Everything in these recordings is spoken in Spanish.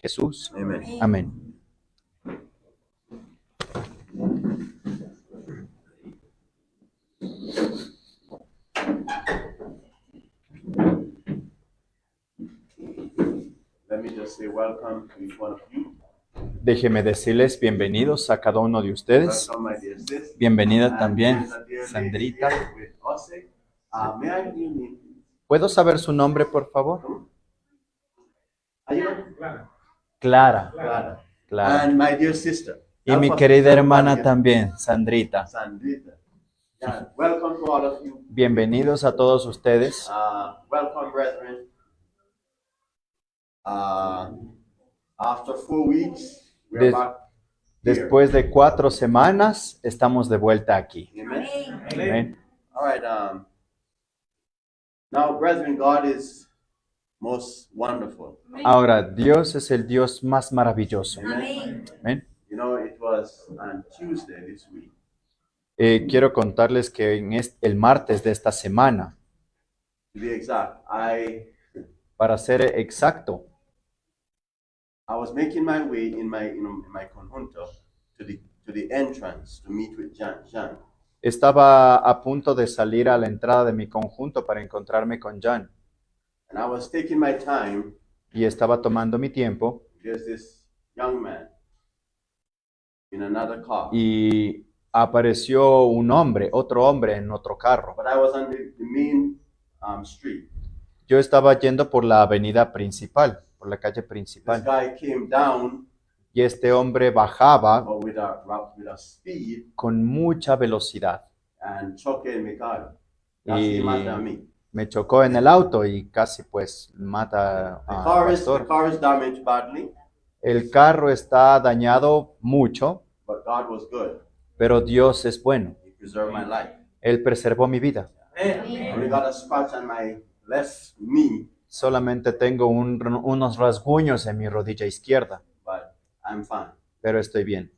Jesús. Amen. Amén. Let me just say welcome to each one of you. Déjeme decirles bienvenidos a cada uno de ustedes. Welcome, my dear sis. Bienvenida And también, there's a dear lady Sandrita. here with us. May I have your name, please? ¿Puedo saber su nombre, por favor? Are you Clara. Clara? Clara. And my dear sister. Y mi Help us querida with hermana everybody también, Sandrita. here. Sandrita. Yeah. Welcome to all of you. Bienvenidos a todos ustedes. Welcome, brethren. After 4 weeks, we're Des- back here. Después de 4 semanas, estamos de vuelta aquí. Amen. Amén. All right. Now, brethren, God is most wonderful. Ahora, Dios es el Dios más maravilloso. Amen. Amén. You know, it was on Tuesday this week. Quiero contarles que el martes de esta semana, To be exact, para ser exacto, I was making my way in my conjunto to the entrance to meet with Jean. estaba a punto de salir a la entrada de mi conjunto para encontrarme con Jan. And I was taking my time. Y estaba tomando mi tiempo. There's this young man in another car. Y apareció otro hombre en otro carro. But I was on the main street. Yo estaba yendo por la avenida principal, por la calle This principal. guy came down Y este hombre bajaba with a speed con mucha velocidad. and choque mi car. Casi Y mata a mí. me chocó en el auto y casi pues mata The al car pastor. is damaged badly, El carro está dañado mucho, but God was good. pero Dios es bueno. He preserved my life. Él preservó mi vida. I only got a scratch on my left knee, Solamente tengo unos rasguños en mi rodilla izquierda, but I'm fine. pero estoy bien.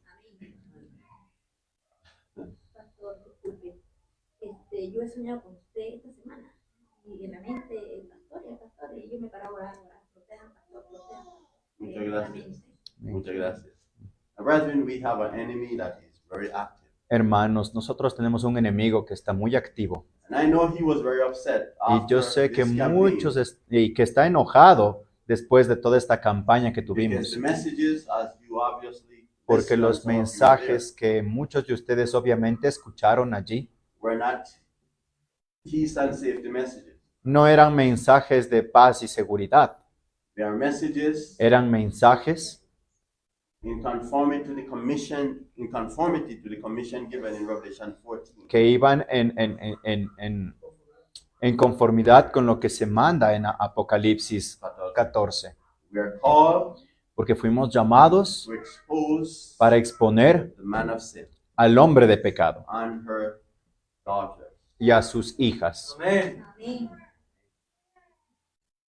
Pastor, disculpe. Yo he soñado con usted esta semana y en la mente el pastor, y yo me paraba a orar, protejan, pastor, protejan. Muchas gracias. Muchas gracias. Brethren, we have an enemy that is very active. Hermanos, nosotros tenemos un enemigo que está muy activo. And I know he was very upset Y after yo sé que this campaign, muchos y que está enojado después de toda esta campaña que because tuvimos. the messages, as you obviously Porque listened los and some of you mensajes que muchos de ustedes obviamente escucharon allí were not peace and safety messages. no eran mensajes de paz y seguridad. They are messages Eran mensajes in conformity to the commission given in Revelation 14. que iban en conformidad con lo que se manda en Apocalipsis 14. We are called Porque fuimos llamados to expose para exponer the man of sin al hombre de pecado and her daughter. y a sus hijas. Amén.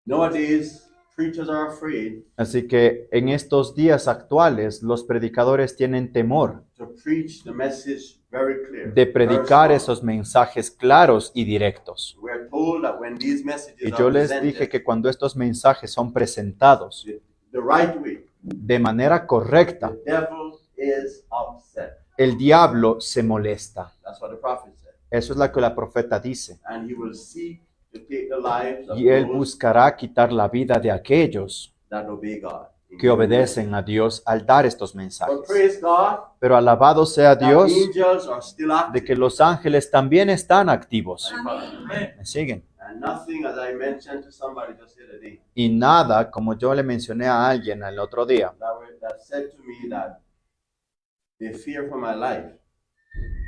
Nowadays, preachers are afraid Así que en estos días actuales los predicadores tienen temor to preach the message very clear. de predicar very strong. esos mensajes claros y directos. We are told that when these messages Y are yo les presented dije que cuando estos mensajes son presentados the right way, de manera correcta, the devil is upset. el diablo se molesta. That's what the prophet said. Eso es lo que la profeta dice. And he will seek to take the lives of Y él those buscará quitar la vida de aquellos that obey God. que obedecen a Dios al dar estos But mensajes. praise God, Pero alabado sea that Dios angels are still de active. que los ángeles también están activos. Amén. ¿Me siguen? And nothing, as I mentioned to somebody just the other day, Y nada, como yo le mencioné a alguien el otro día, that said to me that they fear for my life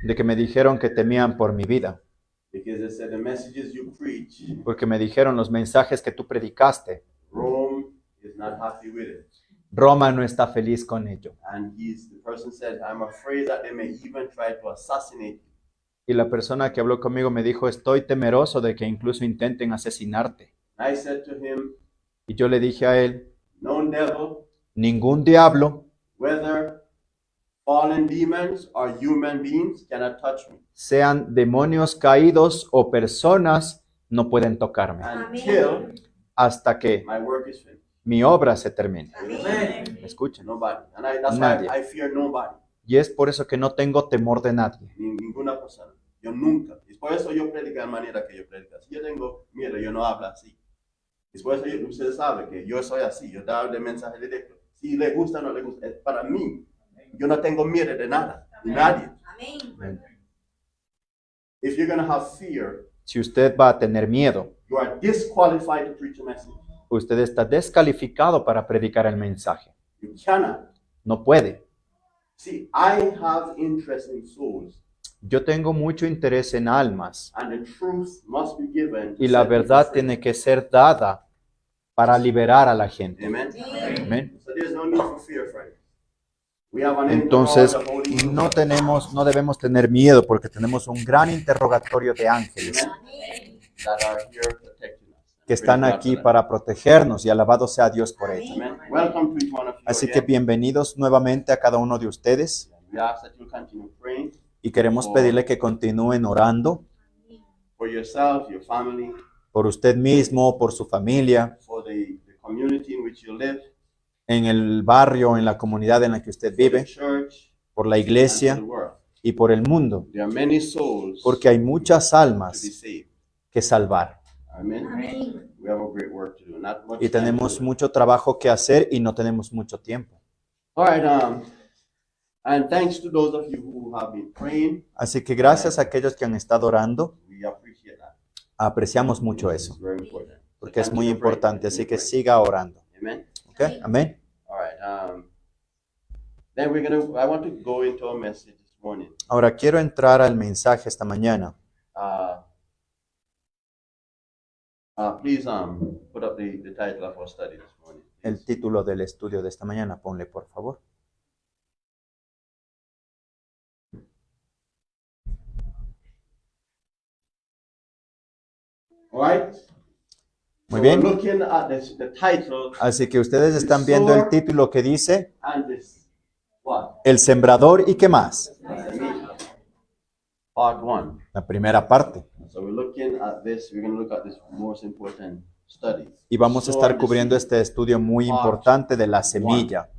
de que me dijeron que temían por mi vida, because they said the messages you preach, porque me dijeron los mensajes que tú predicaste, Rome is not happy with it. Roma no está feliz con ello. And the person said, I'm afraid that they may even try to assassinate you. Y la persona que habló conmigo me dijo, estoy temeroso de que incluso intenten asesinarte. I said to him, Y yo le dije a él, no devil, ningún diablo, whether fallen demons or human beings, cannot touch me sean demonios caídos o personas, no pueden tocarme until hasta que my work is finished. mi obra se termine. Amén. Escuchen. Nobody. And that's why Nadie. I fear nobody. Y es por eso que no tengo temor de nadie. Ninguna persona. Yo nunca. Es por eso yo predico de la manera que yo predico. Si yo tengo miedo, yo no hablo así. Es por eso ustedes saben que yo soy así. Yo doy el mensaje directo. Si le gusta o no le gusta. Es para mí. Yo no tengo miedo de nada. De nadie. Amén. If you're going to have fear, Si usted va a tener miedo, you are disqualified to preach a message. usted está descalificado para predicar el mensaje. You cannot. No puede. See, I have interest in souls. Yo tengo mucho interés en almas And the truth must be given. to y la set people verdad free. tiene que ser dada para liberar a la gente. Amen. Amén. So there's no need for fear, friends. We have an Entonces, interrogatory of the Holy no debemos tener miedo porque tenemos un gran interrogatorio de ángeles that are here protecting us. que están aquí para protegernos y alabado sea Dios por ello. Amen. Welcome to each one of you. Así que again. bienvenidos nuevamente a cada uno de ustedes We ask that you continue praying y queremos pedirle que continúen orando for yourself, your family, por usted mismo, por su familia, for the community in which you live, en el barrio, en la comunidad en la que usted for the vive, church, por la and for iglesia the world. y por el mundo, There are many souls porque hay muchas to be almas saved. que salvar Amen. Amén. We have a great work to do. Not much y time tenemos to do it. mucho trabajo que hacer y no tenemos mucho tiempo. All right. And thanks to those of you who have been praying. Así que gracias a aquellos que han estado orando, We appreciate that. apreciamos mucho eso, It's very important. porque es muy Continue praying. importante, así que Continue siga orando. praying. Amen. ¿Ok? Amén. All right. Then I want to go into a message this morning. Ahora quiero entrar al mensaje esta mañana. Please put up the title of our study this morning. El título del estudio de esta mañana, ponle por favor. All right. Muy So bien. we're looking at the title Así que ustedes están viendo el título que dice and this what? El sembrador y qué más. Part 1. La primera parte. So we're looking at this. We're going to look at this most important study. Y vamos a So estar cubriendo este estudio muy importante de la semilla,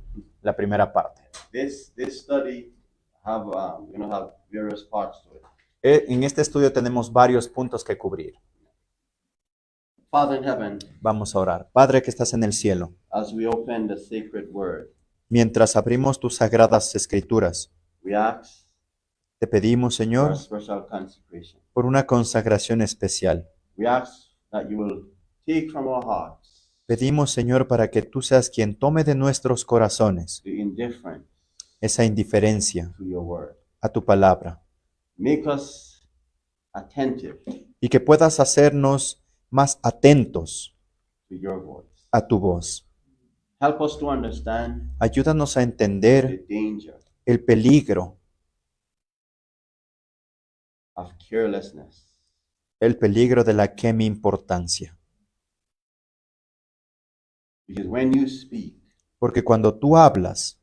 la primera parte. This study we're going to have various parts to it. En este estudio tenemos varios puntos que cubrir. Father in heaven, Vamos a orar. Padre que estás en el cielo, as we open the sacred word, mientras abrimos tus sagradas escrituras, we ask te pedimos, for a Señor, special consecration. por una consagración especial. We ask that you will take from our hearts Pedimos, Señor, para que tú seas quien tome de nuestros corazones the indifference esa indiferencia to your word. a tu palabra Make us attentive y que puedas hacernos más atentos to your voice. a tu voz. Help us to understand Ayúdanos a the entender danger el peligro, of carelessness. el peligro de la que mi importancia. Because when you speak, Porque cuando tú hablas,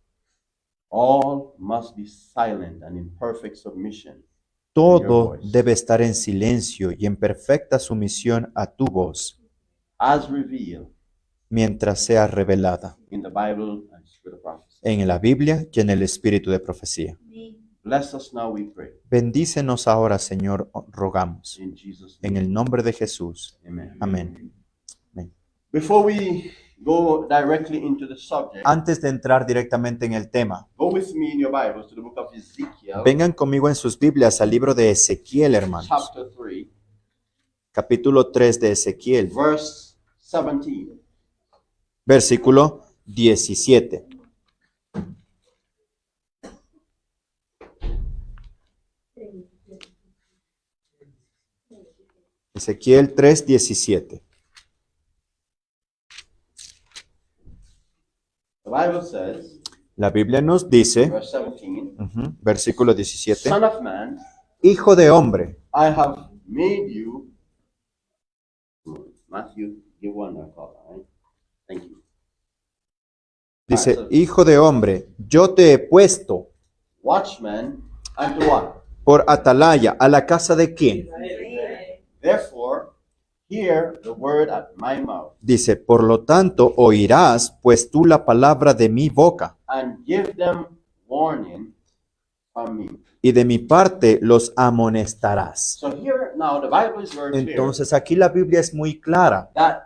all must be silent and in perfect submission. todo debe estar en silencio y en perfecta sumisión a tu voz, As revealed mientras sea revelada in the Bible and Spirit of prophecy. en la Biblia y en el espíritu de profecía. Amén. Bless us now, we pray. Bendícenos ahora, Señor, rogamos. In Jesus' En name. el nombre de Jesús. Amen. Amén. Amén. Before we go directly into the subject, Antes de entrar directamente en el tema, go with me in your Bibles to the book of Ezekiel, vengan conmigo en sus Biblias al libro de Ezequiel, hermanos. chapter 3, Capítulo 3 de Ezequiel, verse 17. versículo 17. Ezequiel 3:17. The Bible says, La Biblia nos dice, verse 17, versículo 17, Son of man, Hijo de hombre, I have made you. Matthew, give one there, Father, right? Thank you. dice, Hijo de hombre, yo te he puesto Watchman unto what? por atalaya a la casa de quién. Therefore, hear the word at my mouth, Dice, por lo tanto, oirás pues tú la palabra de mi boca, and give them warning from me. y de mi parte los amonestarás. So here now the Bible is very clear Entonces aquí la Biblia es muy clara, that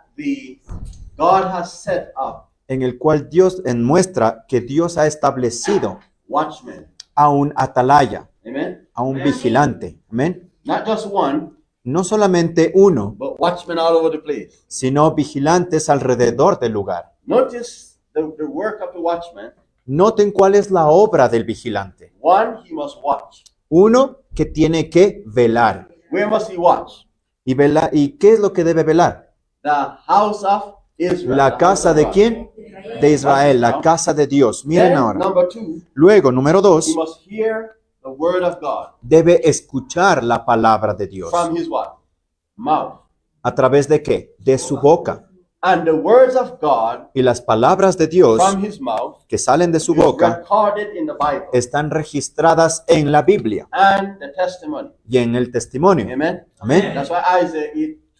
God has set up en el cual Dios muestra que Dios ha establecido watchmen. a un atalaya, Amen. a un vigilante. Amén. Not just one, No solamente uno, but watchmen all over the place. sino vigilantes alrededor del lugar. Notice the work of the watchman. Noten cuál es la obra del vigilante. One, he must watch. Uno, que tiene que velar. Where must he watch? ¿Y qué es lo que debe velar? The house of Israel. La casa de quién? De Israel, la casa de Dios. Miren Then, ahora. number two, Luego, número he 2, must hear the word of God debe escuchar la palabra de Dios. from his what? Mouth. ¿A través de qué? De su boca. And the words of God Y las palabras de Dios from his mouth que salen de su is boca recorded in the Bible están registradas en la Biblia and the testimony. y en el testimonio. Amen. Amén. That's why Isaiah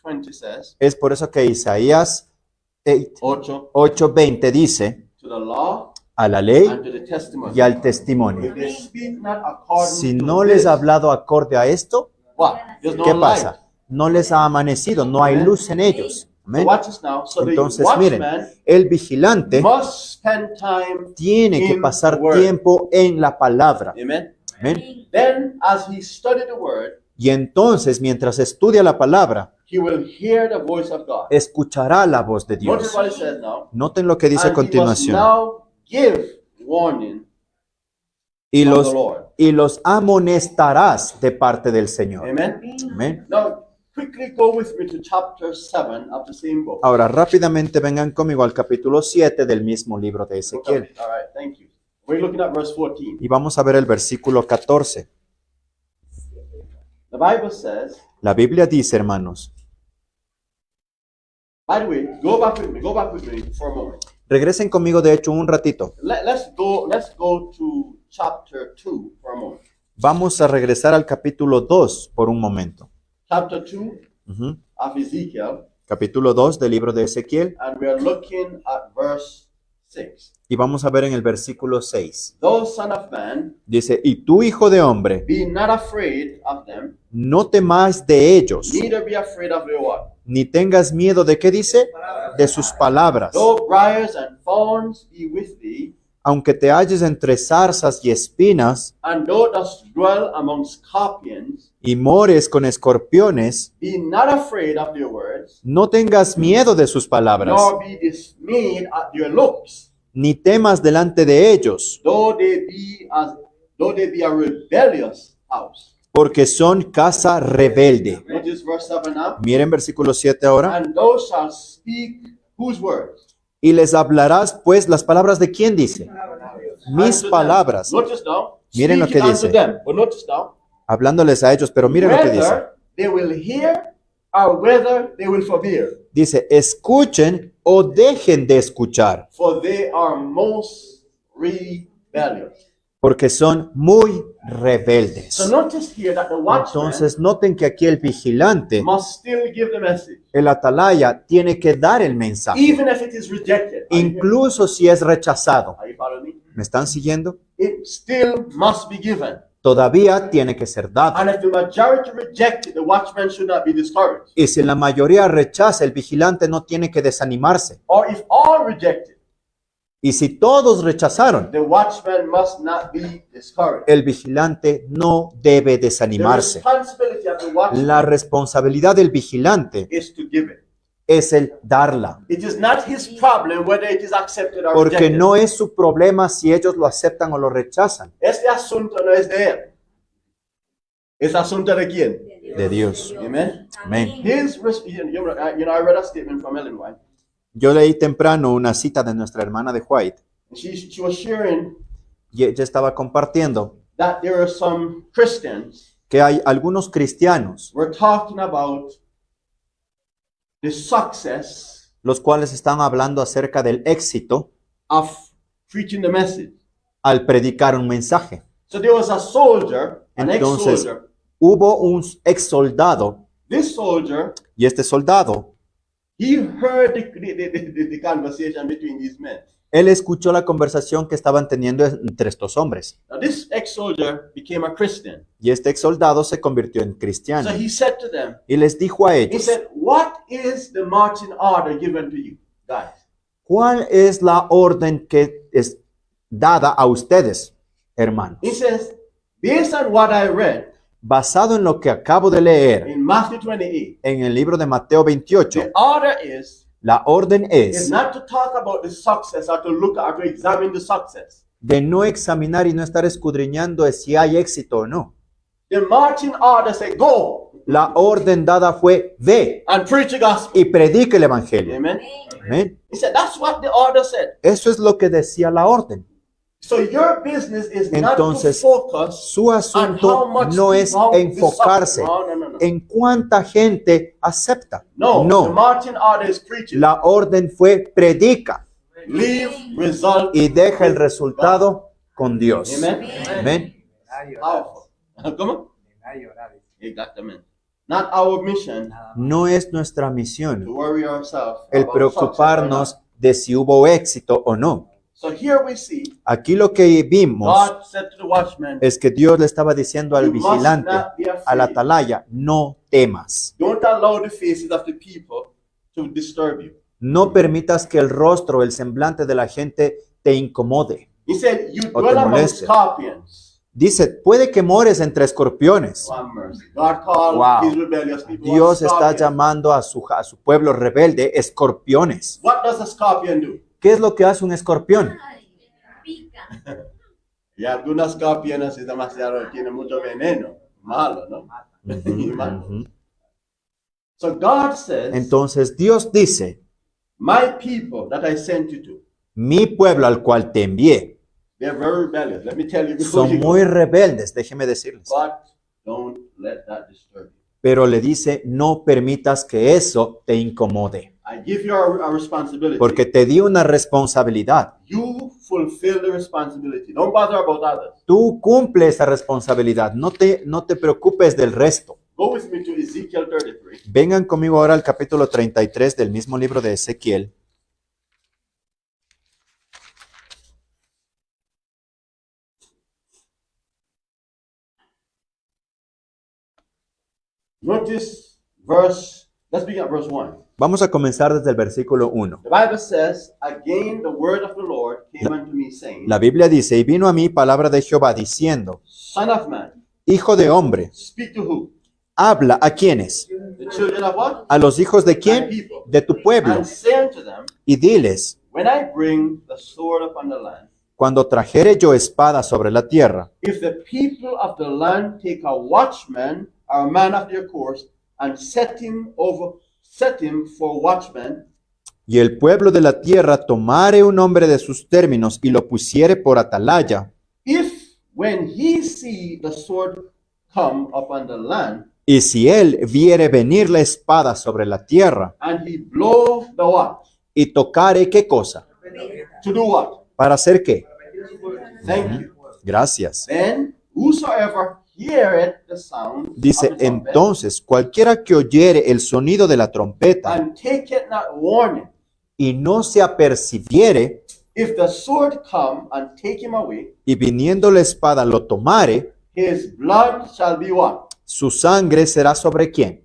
8:20 says, Es por eso que Isaías 8, 8:20 dice, to the law a la ley and to the testimony. y al testimonio. If they speak not according Si to no les this, ha hablado acorde a esto, what? There's no ¿qué light. pasa? No les ha amanecido, no hay luz en ellos. So Amén. watch this now. So the Entonces, watchman miren, el vigilante must spend time. tiene que in pasar the word. tiempo en la palabra. Amen. Amén. Then, as he studied the word, Y entonces, mientras estudia la palabra, he will hear the voice of God. escuchará la voz de Notice Dios. what it says now. Noten lo que dice a And he must continuación. now give warning Y from the los, Lord. y los amonestarás de parte del Señor. Amen. Amén. Now, quickly go with me to chapter 7 of the same book. Ahora, rápidamente vengan conmigo al capítulo 7 del mismo libro de Ezequiel. All right, thank you. We're looking at verse 14. Y vamos a ver el versículo 14. The Bible says, La Biblia dice, hermanos, by the way, go back with me for a moment. regresen conmigo de hecho un ratito. Let's go to chapter 2 for a moment. Vamos a regresar al capítulo 2 por un momento. Chapter 2 Ujú. of Ezekiel, Capítulo 2 del libro de Ezequiel. and we are looking at verse 6. Y vamos a ver en el versículo 6. Thou son of man, Dice, y tú, hijo de hombre, be not afraid of them, no temas de ellos, neither be afraid of their what? ni tengas miedo de qué dice, de sus palabras. Though briars and thorns be with thee, Aunque te halles entre zarzas y espinas, and thou dost dwell among scorpions, y mores con escorpiones, be not afraid of their words, no tengas miedo de sus palabras, nor be dismayed at their looks, ni temas delante de ellos, though they be a rebellious house. porque son casa rebelde. Notice verse 7 now. Miren versículo 7 ahora. And thou shalt speak whose words? Y les hablarás, pues, las palabras de quién dice. Mis Unto them. palabras, Notice now. Miren lo Speak que it unto dice. them. But notice now. hablándoles a ellos, pero miren lo que dice. Whether they will hear or whether they will forbear. Dice, escuchen o dejen de escuchar, For they are most rebellious. porque son muy rebeldes. So notice here that the watchman Entonces, noten que aquí el vigilante, must still give the message. el atalaya, tiene que dar el mensaje, Even if it is rejected. incluso si es rechazado. Are you following me? ¿Me están siguiendo? It still must be given. Todavía tiene que ser dado. And if the majority reject it, the watchman should not be discouraged. Y si la mayoría rechaza, el vigilante no tiene que desanimarse. Or if all reject it, Y si todos rechazaron, the watchman must not be discouraged. el vigilante no debe The desanimarse. responsibility of the watchman La responsabilidad del vigilante is to give it. es el darla, It is not his problem whether it is accepted or porque rejected. no es su problema si ellos lo aceptan o lo rechazan. Este asunto no es de él. Es asunto de quién? De Dios. Amen. Amén. I read a statement from Ellen White. Yo leí temprano una cita de nuestra hermana de White She was sharing y ella estaba compartiendo that there are some Christians que hay algunos cristianos were talking about the success los cuales están hablando acerca del éxito of preaching the message. al predicar un mensaje. So there was a soldier, an Entonces, ex-soldier. hubo un ex soldado This soldier y Y este soldado, he heard the conversation between these men. él escuchó la conversación que estaban teniendo entre estos hombres. Now, this ex-soldier became a Christian. Y este ex soldado se convirtió en cristiano. So he said to them, Y les dijo a he ellos, said, what is the marching order given to you, guys? ¿cuál es la orden que es dada a ustedes, hermanos? He says, based on what I read Basado en lo que acabo de leer in Matthew 28, en el libro de Mateo 28, the order is la orden es not to talk about the success or to look or to examine the success. de no examinar y no estar escudriñando de si hay éxito o no. The marching order said, go La orden dada fue, ve and preach the gospel. y predique el evangelio. Amen. Amén. He said, that's what the order said. Eso es lo que decía la orden. So your business is not to Entonces, focus su on how asunto much no es people enfocarse No. en cuánta gente acepta. No, the No, marching order is preaching. la orden fue predica Leave result. y deja el resultado con Dios. Amen. Amén. Powerful. ¿Cómo? Exactamente. Not our mission No es nuestra to misión worry ourselves el about preocuparnos success or not. de si hubo éxito o no. So here we see Aquí lo que vimos God said to the watchman, es que Dios le estaba diciendo al you must vigilante, not be al afraid. atalaya, no temas. Don't allow the faces of the people to disturb you. No permitas que el rostro, el semblante de la gente te incomode. He said, you O te dwell among moleste. scorpions. Dice, puede que mores entre escorpiones. Oh, have mercy. God called Wow. his rebellious people Dios está scorpions. llamando a su pueblo rebelde escorpiones. What does a scorpion do? ¿Qué es lo que hace un escorpión? Ay, pica. Y algunas escorpiones es demasiado, tiene mucho veneno. Malo, ¿no? Ujú. So God says, Entonces Dios dice, my people that I sent you to, mi pueblo al cual te envié, they're very rebellious. Let me tell you before son you go. muy rebeldes, déjeme decirles. But don't let that disturb you. Pero le dice, no permitas que eso te incomode, I give you a responsibility. porque te di una responsabilidad. You fulfill the responsibility. Don't bother about others. Tú cumple esa responsabilidad, no te preocupes del resto. Go with me to Ezekiel 33. Vengan conmigo ahora al capítulo 33 del mismo libro de Ezequiel. Notice verse, let's begin at verse 1. Vamos a comenzar desde el versículo 1. The Bible says, again the word of the Lord came unto me, saying, La Biblia dice, y vino a mí palabra de Jehová diciendo, Son of man, hijo de hombre, speak to who? habla a quienes, The children of what? a los hijos de My quién, people. de tu pueblo, And say unto them, y diles, when I bring the sword upon the land, cuando trajere yo espada sobre la tierra, if the people of the land take a watchman or a man of their course and set him for watchman, y el pueblo de la tierra tomare un hombre de sus términos y lo pusiere por atalaya, if when he see the sword come upon the land y si él viere venir la espada sobre la tierra, and he blow the what? y tocare qué cosa, To do what? ¿para hacer qué? Thank you. Gracias. Then whosoever heareth the sound Dice, of the trumpet, entonces cualquiera que oyere el sonido de la trompeta and taketh not warning, y no se apercibiere, if the sword come and take him away, y viniendo la espada lo tomare, his blood shall be what? su sangre será sobre quién.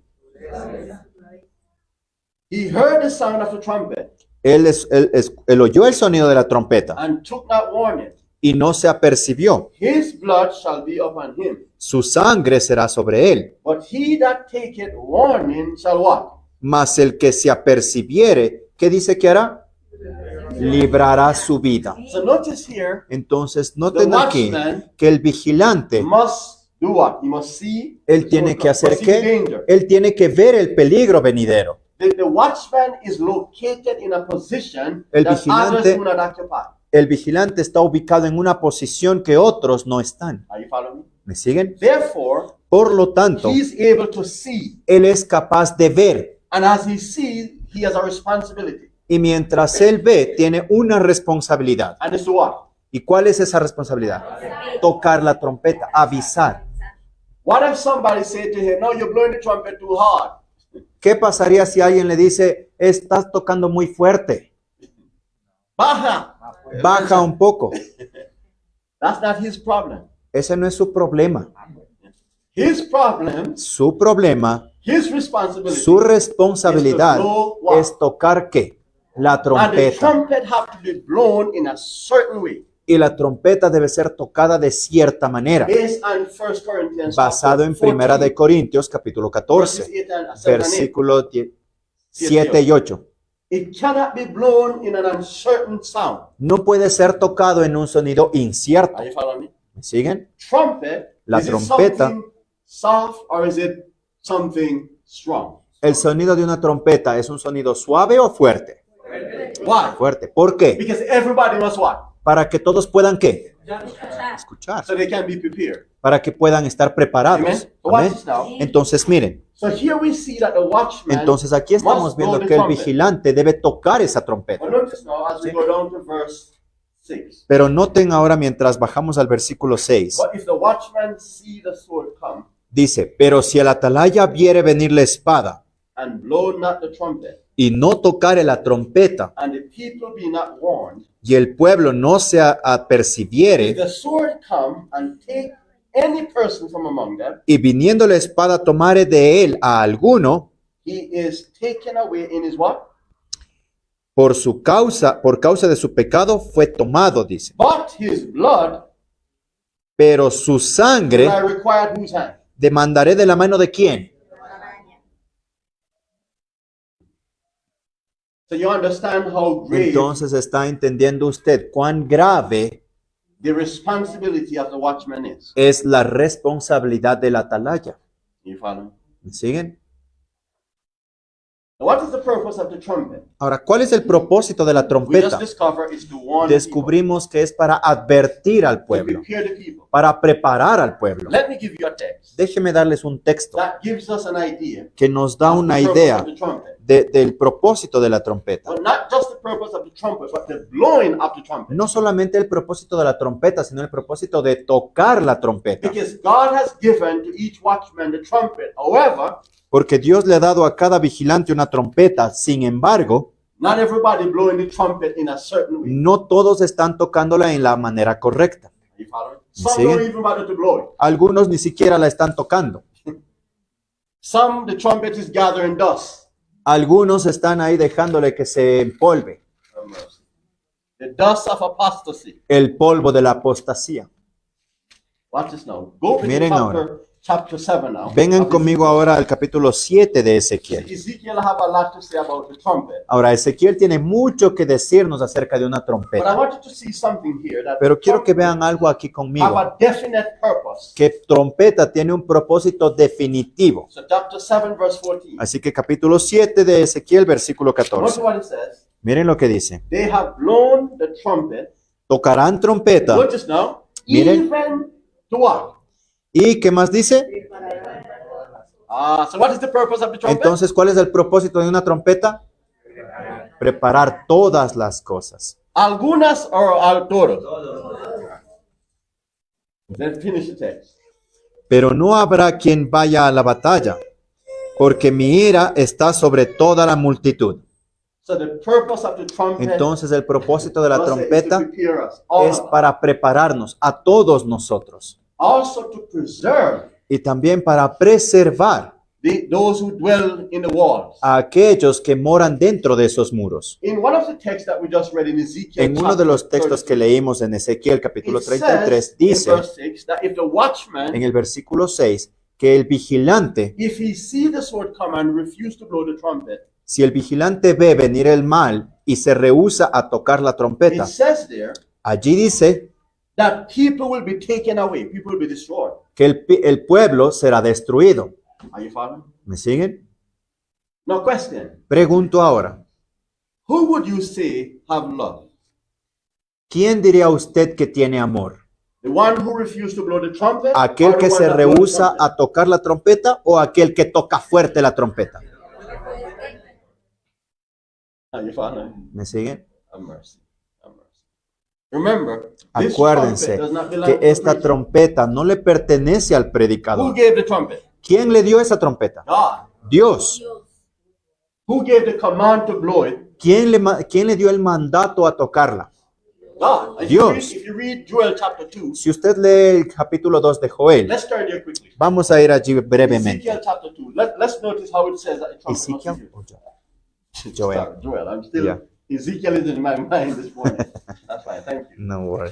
He heard the sound of the trumpet Él oyó el sonido de la trompeta and took not warning. y no se apercibió. His blood shall be upon him. Su sangre será sobre él. But he that taketh warning shall what? Mas el que se apercibiere, ¿qué dice que hará? Librará su vida. So notice here, Entonces, the noten aquí watchman que el vigilante, must do what? He must see. él tiene que hacer must see the qué? danger. Él tiene que ver el peligro venidero. The watchman is located in a position El that vigilante- others do not occupy. El vigilante está ubicado en una posición que otros no están. Are you following me? ¿Me siguen? Therefore, Por lo tanto, he's able to see. él es capaz de ver. And as he sees, he has a responsibility. Y mientras él ve, tiene una responsabilidad. And it's to what? ¿Y cuál es esa responsabilidad? Tocar la trompeta, avisar. What if somebody said to him, no, you're blowing the trumpet too hard? ¿Qué pasaría si alguien le dice, estás tocando muy fuerte? Baja. Baja un poco. That's not his problem. Ese no es su problema. His problem, Su problema, his responsibility, su responsabilidad is to blow what? es tocar ¿qué? La And the trompeta. trumpet have to be blown in a certain way. Y la trompeta debe ser tocada de cierta manera. Based on 1 Corinthians Basado en chapter Primera de 14, Corintios, capítulo verses 14, 8 and 7 and 8. versículos 7 y 8. It cannot be blown in an uncertain sound. No puede ser tocado en un sonido incierto. Are you following me? ¿Me siguen? Trumpet, La is it trompeta. something soft or is it something strong? ¿El sonido de una trompeta es un sonido suave o fuerte? Why? Fuerte. ¿Por qué? Because everybody must what? Para que todos puedan ¿qué? Escuchar. Escuchar. So they can be prepared. Para que puedan estar Amen. preparados. So watch Amén. this now. Entonces miren, So here we see that the watchman entonces aquí estamos must viendo blow the que el trumpet. vigilante debe tocar esa trompeta. But notice now as we Sí. go down to verse 6. Pero noten ahora mientras bajamos al versículo 6, But if the watchman see the sword come dice, pero si el atalaya viere venir la espada and blow not the trumpet, y no tocare la trompeta and the people be not warned, y el pueblo no se if apercibiere the sword come and take any person from among them, y viniendo la espada tomare de él a alguno, he is taken away in his what? por causa de su pecado fue tomado, dice. But his blood Pero su will sangre I require whose hand? demandaré de la mano de quién. So you understand how grave Entonces está entendiendo usted cuán grave the responsibility of the watchman is. es la responsabilidad del atalaya. You follow? ¿Me siguen? Now, what is the purpose of the trumpet? Ahora, ¿cuál es el propósito de la We just trompeta? discover is to warn the Descubrimos que es para advertir al people, to pueblo, prepare the people. para preparar al pueblo. Let me give you a text Déjeme darles un texto that gives us an idea que nos da of una the purpose idea of the trumpet. del propósito de la trompeta. But not just the purpose of the trumpet, but the blowing of the trumpet. No solamente el propósito de la trompeta, sino el propósito de tocar la trompeta. Because God has given to each watchman the trumpet. However, Porque Dios le ha dado a cada vigilante una trompeta. Sin embargo, not everybody blowing the trumpet in a certain way. no todos están tocándola en la manera correcta. Are you following? Some Sí. don't even bother to blow it. Algunos ni siquiera la están tocando. Some, the trumpet is gathering dust. Algunos están ahí dejándole que se empolve. Have mercy. The dust of apostasy. El polvo de la apostasía. Watch this now. Go with Miren chapter 7 now. Vengan Of conmigo ahora al capítulo 7 de Ezekiel. Ezequiel. Ezekiel have a lot to say about the trumpet. Ahora, Ezequiel tiene mucho que decirnos acerca de una But I trompeta. want you to see something here that Pero quiero que trumpet vean algo aquí have conmigo. a definite purpose. Que trompeta tiene un propósito definitivo. So chapter 7 verse 14. Así que capítulo 7 de Ezequiel, versículo Notice 14. what it says. Miren lo que dice. They have blown the trumpet. Tocarán trompeta. Notice now. Miren. Even to what? ¿Y qué más dice? So what is the purpose of the trumpet? Entonces, ¿cuál es el propósito de una trompeta? Preparar todas las cosas. Algunas or al todos? Let's finish the text. Pero no habrá quien vaya a la batalla, porque mi ira está sobre toda la multitud. So the purpose of the trumpet Entonces, el propósito de la was to trompeta prepare us, all es of us. para prepararnos a todos nosotros Also to preserve y también para preservar those who dwell in the walls. a aquellos que moran dentro de esos muros. In one of the texts that we just read in Ezekiel, En uno de los textos que leímos en Ezequiel capítulo 33 dice in verse 6 that if the watchman, en el versículo 6 que el vigilante, if he see the sword come and refuse to blow the trumpet, si el vigilante ve venir el mal y se rehúsa a tocar la it trompeta, says there allí dice that people will be taken away, people will be destroyed. que el pueblo será destruido. Are you following? ¿Me siguen? Now question, Pregunto ahora, who would you say have love? ¿quién diría usted que tiene amor? The one who refused to blow the trumpet? ¿Aquel or the que one se that blew the rehúsa trumpet? a tocar la trompeta o aquel que toca fuerte la trompeta? Are you following? ¿Me siguen? Have mercy. Have mercy. Remember, this Acuérdense trumpet does not belong que to the esta preacher. trompeta no le pertenece al Who predicador. gave the trumpet? ¿Quién le dio esa trompeta? God. Dios. Dios. Who gave the command to blow it? ¿Quién le dio el mandato a tocarla? God. Dios. If you read Joel chapter 2, Si usted lee el capítulo 2 de Joel, let's turn there quickly. vamos a ir allí brevemente. Ezekiel chapter 2. Let's notice how it says that a trumpet must be Ezequiel used. o Joel. Sorry, Joel. I'm still, Yeah. Ezekiel is in my mind this morning. That's fine. Thank you. No worry.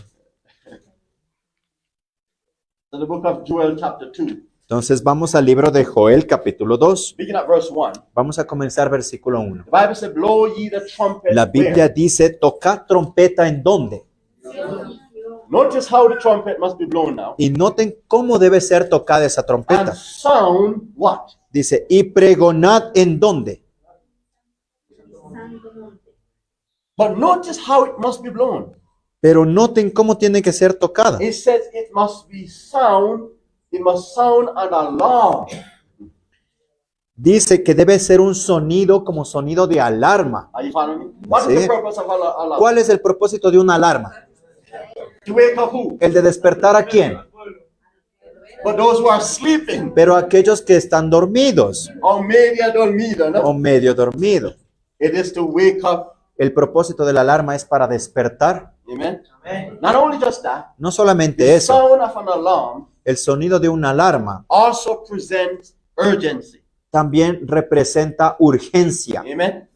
So the book of Joel chapter 2. Entonces vamos al libro de Joel, capítulo 2. Begin at verse 1. Vamos a comenzar versículo 1. The Bible says, blow ye the trumpet. La Biblia where? dice, tocad trompeta en dónde. Notice how the trumpet must be blown now. Y noten cómo debe ser tocada esa And trompeta. sound what? Dice, y pregonad en dónde. Santo monte. But notice how it must be blown. Pero noten cómo tiene que ser tocada. It says it must be sound. It must sound an alarm. Dice que debe ser un sonido como sonido de alarma. Are you following me? What is Sí. the purpose of alarm? ¿Cuál es el propósito de una alarma? To wake up who? El de despertar a quién. But those who are sleeping. Pero aquellos que están dormidos Or media dormida, o no? medio dormidos. It is to wake up. El propósito de la alarma es para despertar. Amen. Not only just that. No solamente The eso, sound of an alarm el sonido de una alarma also presents urgency. también representa urgencia. Amen.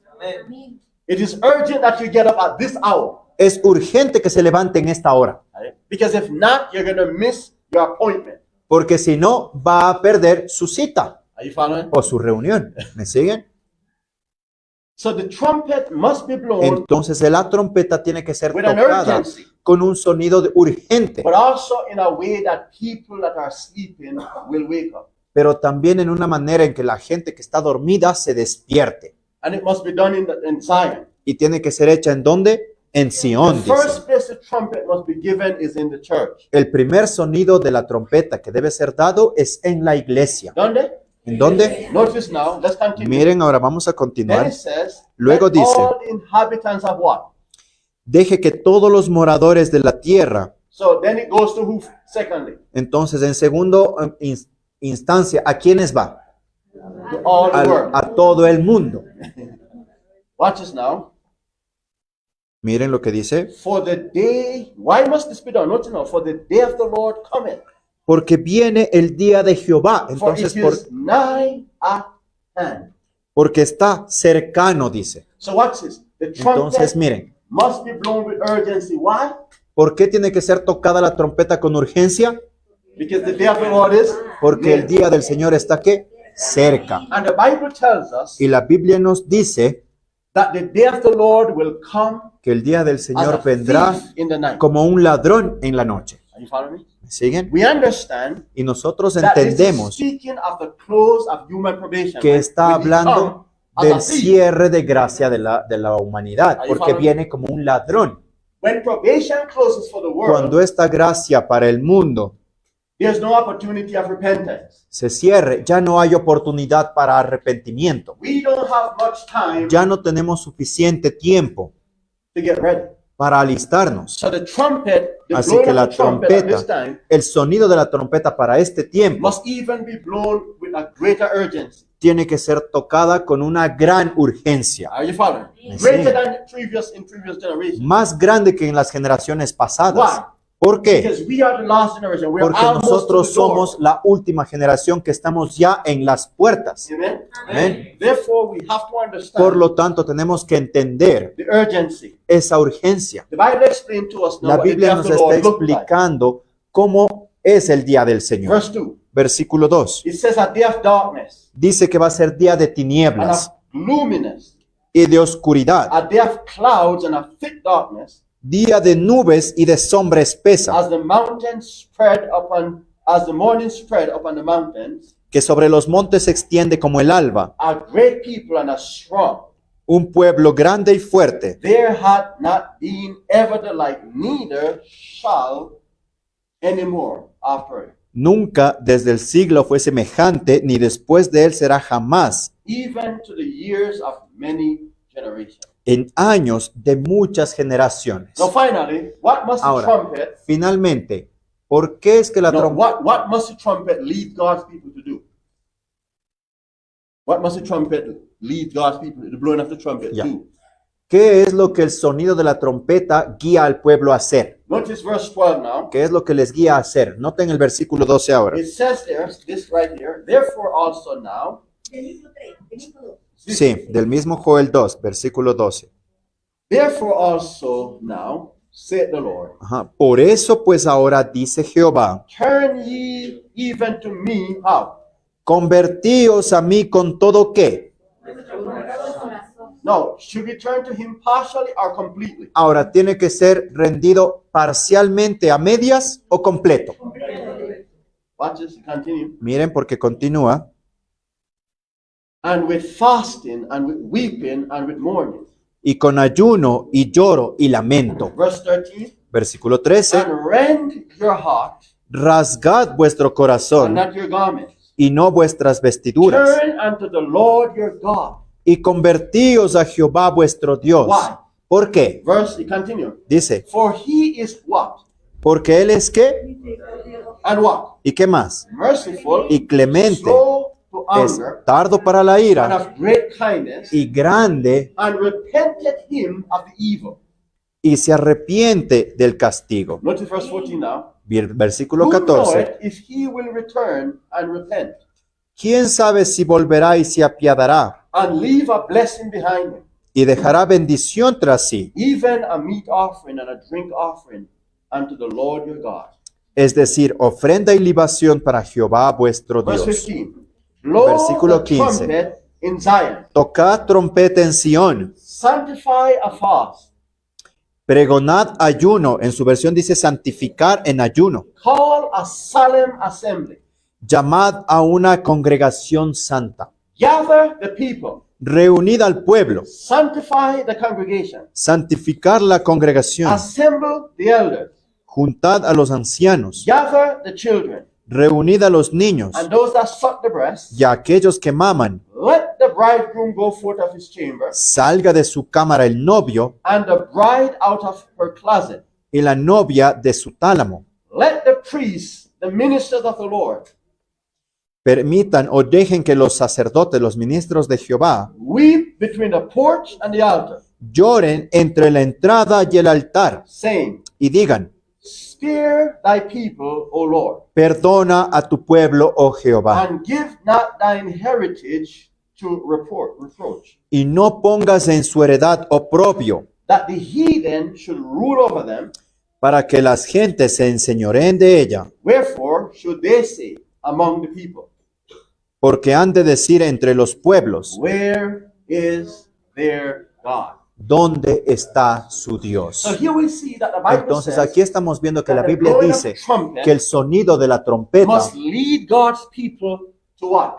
It is urgent that you get up at this hour. Es urgente que se levante en esta hora, Right? Because if not, you're going to miss your appointment. porque si no va a perder su cita Are you following? o su reunión. ¿Me siguen? So the trumpet must be blown Entonces la trompeta tiene que ser with an tocada urgency, con un sonido urgente, but also in a way that people that are sleeping will wake up. pero también en una manera en que la gente que está dormida se despierte. And it must be done in Zion. Y tiene que ser hecha ¿en dónde? En The Sion, dice. first place the trumpet must be given is in the church. El primer sonido de la trompeta que debe ser dado es en la iglesia. ¿Dónde? ¿En dónde? Notice now, let's continue. Miren, ahora vamos a Then continuar. it says, Luego let dice, all inhabitants of what? deje que todos los moradores de la tierra. So then it goes to who? Secondly, Entonces, en segundo instancia, ¿a quiénes va? to all the world. A todo el mundo. Watch this now. Miren lo que dice. For the day, why must this be done? Notice now, for the day of the Lord cometh. Porque viene el día de Jehová. For Entonces, it is nigh at hand. porque está cercano, dice. So watch this. The Entonces, trumpet miren, must be blown with urgency. Why? ¿por qué tiene que ser tocada la trompeta con urgencia? Because the day of the Lord is Porque el near. día del Señor está ¿qué? Cerca. And the Bible tells us Y la Biblia nos dice that the day of the Lord will come que el día del as a Señor vendrá thief in the night. como un ladrón en la noche. Are you following me? ¿Me siguen? We understand Y nosotros that this is entendemos speaking of the close of human probation. que When- está when he hablando come as a del thief. cierre de gracia de la humanidad, Ahí porque fala. viene como un ladrón. When probation closes for the world, Cuando esta gracia para el mundo there's no opportunity of repentance. se cierre, ya no hay oportunidad para arrepentimiento. We don't have much time Ya no tenemos suficiente tiempo to get ready. para alistarnos. So the trumpet, the Así blowing que of la the trumpet at this trompeta, time el sonido de la trompeta para este tiempo must even be blown with a greater urgency. tiene que ser tocada con una gran urgencia, Are you following? Sí. Greater than in previous generations. más grande que en las generaciones pasadas. Why? ¿Por qué? Because we are the last generation. We are Porque almost nosotros to the door. somos la última generación que estamos ya en las puertas. Amen. Amén. Therefore, we have to understand Por lo tanto, tenemos que entender the urgency. esa urgencia. The Bible explains to us now La what the day Biblia of nos the está Lord looked like. explicando cómo es el día del Señor. Verse 2. Versículo 2. It says a day of darkness Dice que va a ser día de and tinieblas of gloominess, y de oscuridad, a day of clouds and of thick darkness, día de nubes y de sombra espesa, as the mountains spread upon, as the morning spread upon the mountains, que sobre los montes se extiende como el alba, a great people and a strong. un pueblo grande y fuerte. There had not been ever the like, neither shall any more after it. Nunca desde el siglo fue semejante, ni después de él será jamás, Even to the years of many generations. en años de muchas generaciones. Now finally, what must the Ahora, trumpet, finalmente, ¿por qué es que la no, trompeta, what must the trumpet lead God's people to do? What must the trumpet lead God's people, the blowing of the trumpet, Yeah. do? ¿Qué es lo que el sonido de la trompeta guía al pueblo a hacer? Notice verse 12 now. ¿Qué es lo que les guía a hacer? Noten el versículo 12 ahora. It says there, this right here, therefore also now, Del mismo 3, del mismo 2. Sí, del mismo Joel 2, versículo 12. therefore also now, saith the Lord, Ajá. Por eso pues ahora dice Jehová, turn ye even to me, how? convertíos a mí con todo qué. No, should we turn to him partially or completely? Ahora, ¿tiene que ser rendido parcialmente, a medias o completo? Watch this, continue. Miren porque continúa. And with fasting and with weeping and with mourning. Y con ayuno y lloro y lamento. Verse 13, Versículo 13. and rend your heart Rasgad vuestro and corazón not your garments. y no vuestras vestiduras. Turn unto the Lord your God. Y convertíos a Jehová vuestro Dios. Why? ¿Por qué? Verse, continue. Dice, For he is what? porque Él es qué And what? y qué más. Merciful, Y clemente, slow to es anger, tardo para la and ira of great kindness, y grande, and repented him of the evil. y se arrepiente del castigo. Notice verse 14 now. Versículo Who 14. knoweth if he will return and repent, ¿Quién sabe si volverá y se apiadará and leave a blessing behind him, y dejará bendición tras sí? even a meat offering and a drink offering unto the Lord your God. Es decir, ofrenda y libación para Jehová vuestro Verse Dios. 15. Blow Versículo the 15. trumpet in Zion. Tocad trompeta en Sión, Sanctify a fast. pregonad ayuno, en su versión dice santificar en ayuno. Call a solemn assembly. Llamad a una congregación santa. Gather the people. Reunid al pueblo, Sanctify the congregation. santificar la congregación. Assemble the elders. Juntad a los ancianos, Gather the children. reunid a los niños And those that suck the breast. y a aquellos que maman. Let the bridegroom go forth of his chamber, Salga de su cámara el novio and the bride out of her closet. y la novia de su tálamo. Let the priests, the ministers of the Lord, Permitan o dejen que los sacerdotes, los ministros de Jehová, weep between the porch and the altar, lloren entre la entrada y el altar saying, y digan, spare thy people, O Lord, perdona a tu pueblo, oh Jehová, and give not thine heritage to reproach, y no pongas en su heredad oprobio, that the heathen should rule over them. para que las gentes se enseñoreen de ella, Wherefore should they say among the people, porque han de decir entre los pueblos, where is their God? ¿dónde está su Dios? So here we see that the Bible Entonces says aquí estamos viendo que la that the Biblia blowing of dice the trumpet que el sonido de la trompeta must lead God's people to what?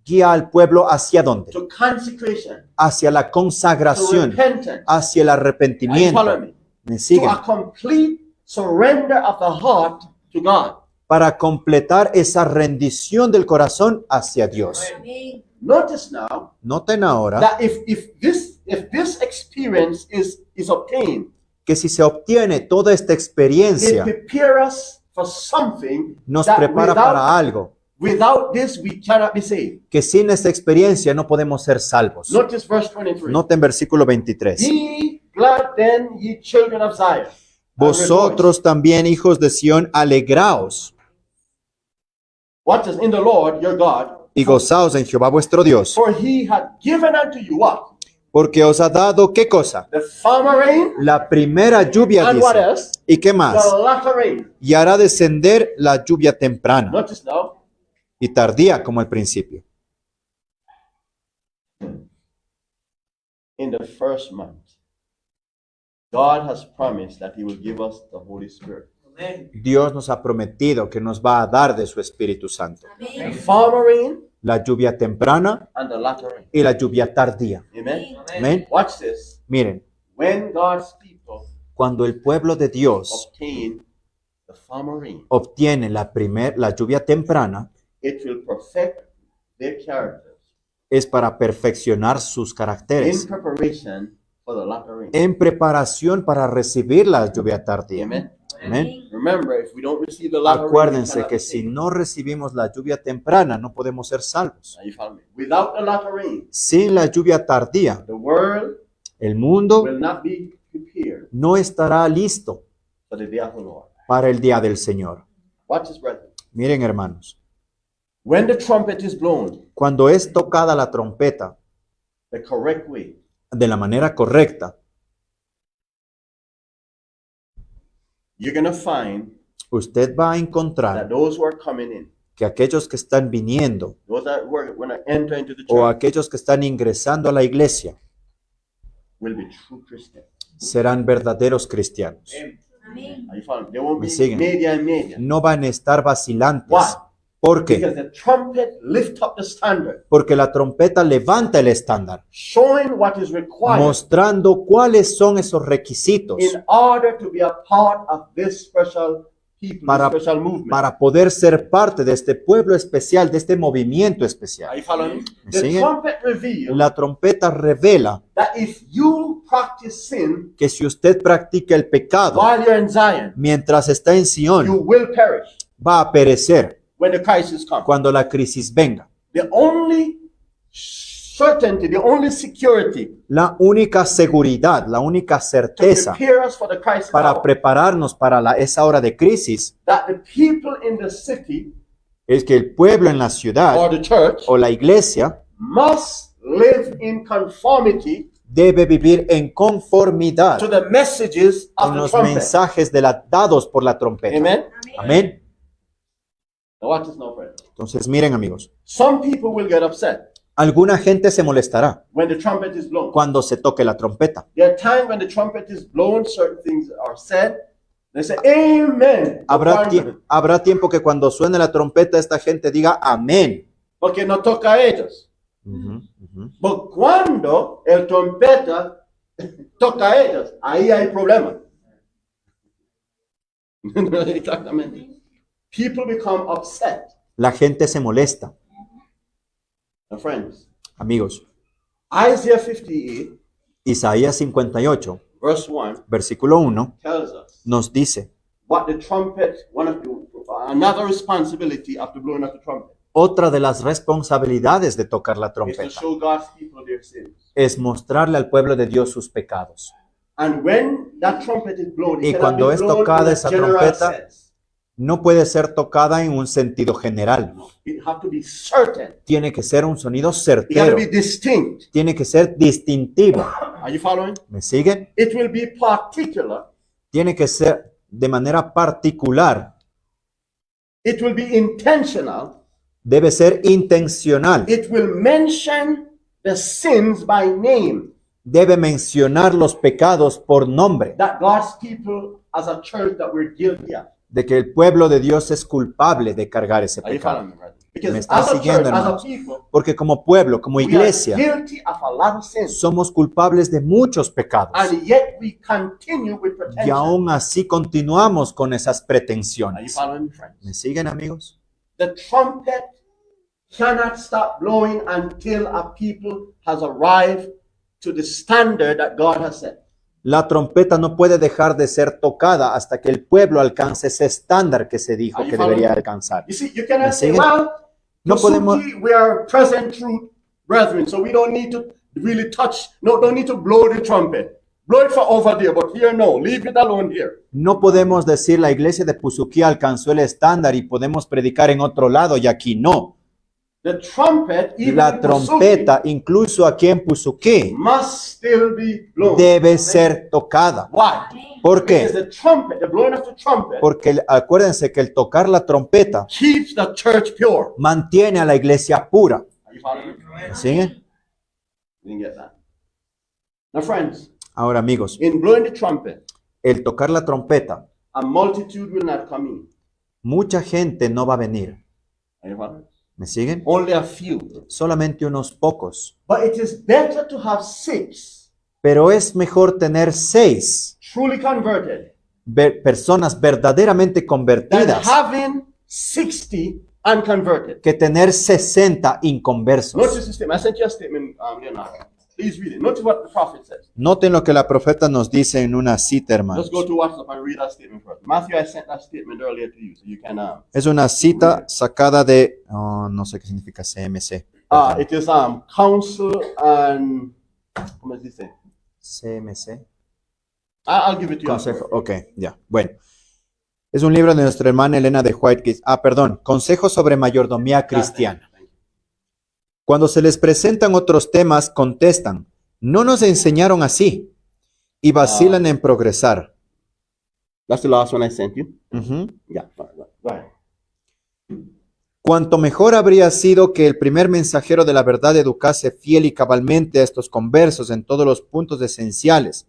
guía al pueblo hacia dónde? To consecration, Hacia la to consagración, repentance. hacia el Are you arrepentimiento. following me? ¿Me To siguen? a complete surrender of the heart to God. Para completar esa rendición del corazón hacia Dios. Amén. Notice now Noten ahora that if this experience is obtained, que si se obtiene toda esta it experiencia, prepares us for something nos that prepara para algo, without this we cannot be saved. que sin esta experiencia no podemos ser salvos. Notice verse 23. Noten versículo 23. Be glad then, ye children of Zion. and Vosotros también, hijos de Sión, alegraos rejoice. Watch this, in the Lord your God, y gozaos en Jehová vuestro Dios, for he had given unto you what? porque os ha dado, ¿qué cosa? The former rain, La primera lluvia, and what dice. else? ¿Y qué más? The latter rain. Y hará descender la lluvia temprana Notice now, y tardía como al principio. in the first month, God has promised that he will give us the Holy Spirit. Dios nos ha prometido que nos va a dar de su Espíritu Santo. The Amén. former rain La lluvia temprana and the latter rain. y la lluvia tardía. Amen. Amén. Watch this. Miren, When God's people cuando el pueblo de Dios obtain the former rain, obtiene la lluvia temprana, it will perfect their characters es para perfeccionar sus in caracteres preparation for the latter rain. en preparación para recibir la lluvia tardía. Amen. Amén. Remember, if we don't receive the latter rain, we Acuérdense cannot que be si saved. no recibimos la lluvia temprana, no podemos ser salvos. Are you following me? Without the latter rain, Sin la lluvia tardía, the world el mundo will not be prepared no estará listo for the day of the Lord. para el día del Señor. Watch this, brethren. Miren, hermanos, When the trumpet is blown cuando es tocada la trompeta the correct way, de la manera correcta, you're going to find usted va a that encontrar those who are coming in, que aquellos que están viniendo those that were going to enter into the o church, aquellos que están ingresando a la iglesia will be true Christians. serán verdaderos cristianos. Amén. Are you following? They won't Me be siguen. media and media. No van a estar vacilantes. Why? ¿Por qué? Because the trumpet lift up the standard, Porque la trompeta levanta el estándar, showing what is required mostrando cuáles son esos requisitos in order to be a part of this special people, Para- this special movement. para poder ser parte de este pueblo especial, de este movimiento Are especial. you following? ¿Me The siguen? trumpet reveals La trompeta revela that if you practice sin que si usted practica el pecado while you're in Zion, mientras está en you Sion, will perish va a perecer when the crisis comes. cuando la crisis venga. The only certainty, the only security La única seguridad, la única to certeza prepare us for the crisis para hour, prepararnos para esa hora de crisis that the people in the city es que el pueblo en la ciudad or the church o la iglesia must live in conformity debe vivir en conformidad to the messages of con the los trumpet. mensajes dados por la trompeta. Amen. Amén. Now watch this now, friends. Entonces, miren, amigos, Some people will get upset alguna gente se molestará when the trumpet is blown. cuando se toque la trompeta. There are times when the trumpet is blown, certain things are said. They say, Amen. Habrá tiempo que cuando suene la trompeta esta gente diga amén. Porque no toca a ellos. Ujú, ujú. Pero cuando el trompeta toca a ellos, ahí hay problema. Exactamente. People become upset. La gente se molesta. Now, friends, Amigos, Isaiah 58, Isaías 58, verse 1, versículo 1, tells us nos dice what the trumpet, another responsibility after blowing of the trumpet, otra de las responsabilidades de tocar la is to trompeta show God's people their sins. es mostrarle al pueblo de Dios sus pecados. And when that trumpet is blown, Y it cannot cuando be es blown tocada in a esa general trompeta, sense. No puede ser tocada en un sentido general. It have to be certain. Tiene que ser un sonido It got to certero. be distinct. Tiene que ser distintivo. Are you following? ¿Me siguen? It will be particular. Tiene que ser de manera particular. It will be intentional. Debe ser intencional. It will mention the sins by name Debe mencionar los pecados por nombre. that God's people as a church that we're guilty of. De que el pueblo de Dios es culpable de cargar ese Are you pecado. following me, brother? Because Me están as a siguiendo, church, as a hermanos. people, Porque como pueblo, como we are iglesia, guilty of a lot of sins. somos culpables de muchos pecados. And yet we continue with Y pretension. aún así continuamos con esas Are you pretensiones. following me, friends? ¿Me siguen, amigos? The trumpet cannot stop blowing until a people has arrived to the standard that God has set. La trompeta no puede dejar de ser tocada hasta que el pueblo alcance ese estándar que se dijo Are you que following debería me? alcanzar. You see, you cannot ¿Me say, siguen? well, No podemos, we are present truth brethren, so we don't need to really touch, don't need to blow the trumpet. Blow it for over there, but here no, leave it alone here. no podemos decir la iglesia de Puzuquí alcanzó el estándar y podemos predicar en otro lado y aquí no. The trumpet, even La in trompeta, incluso aquí en Puzuquí, Pasuki, must still be blown. debe ser tocada. Why? ¿Por Because qué? the trumpet, the blowing of the trumpet, Porque acuérdense que el tocar la trompeta keeps the church pure. mantiene a la iglesia pura. Are you following me? ¿Me siguen? You didn't get that. Now, friends, Ahora, amigos, in blowing the trumpet, el tocar la trompeta, a multitude will not come in. mucha gente no va a venir. Are you following? ¿Me siguen? Only a few. Solamente unos pocos. But it is better to have 6 Pero es mejor tener 6 truly converted personas verdaderamente than convertidas having 60 unconverted. que tener 60 inconversos. Notice this statement. I sent you a statement, Leonardo. Please read it. Notice what the prophet says. Noten lo que la profeta nos dice en una cita, hermanos. Let's go to WhatsApp and read that statement first. Matthew, I sent that statement earlier to you, so you can. Es una cita sacada de, no sé qué significa CMC. It is counsel and. ¿Cómo se dice? CMC. I'll give it to you. Consejo. Ok, ya. Bueno. Es un libro de nuestra hermana Elena de White. Perdón. Consejo sobre mayordomía cristiana. Cuando se les presentan otros temas, contestan, no nos enseñaron así, y vacilan en progresar. That's the last one I sent you. Ujú. Yeah. Go ahead. Cuanto mejor habría sido que el primer mensajero de la verdad educase fiel y cabalmente a estos conversos en todos los puntos esenciales,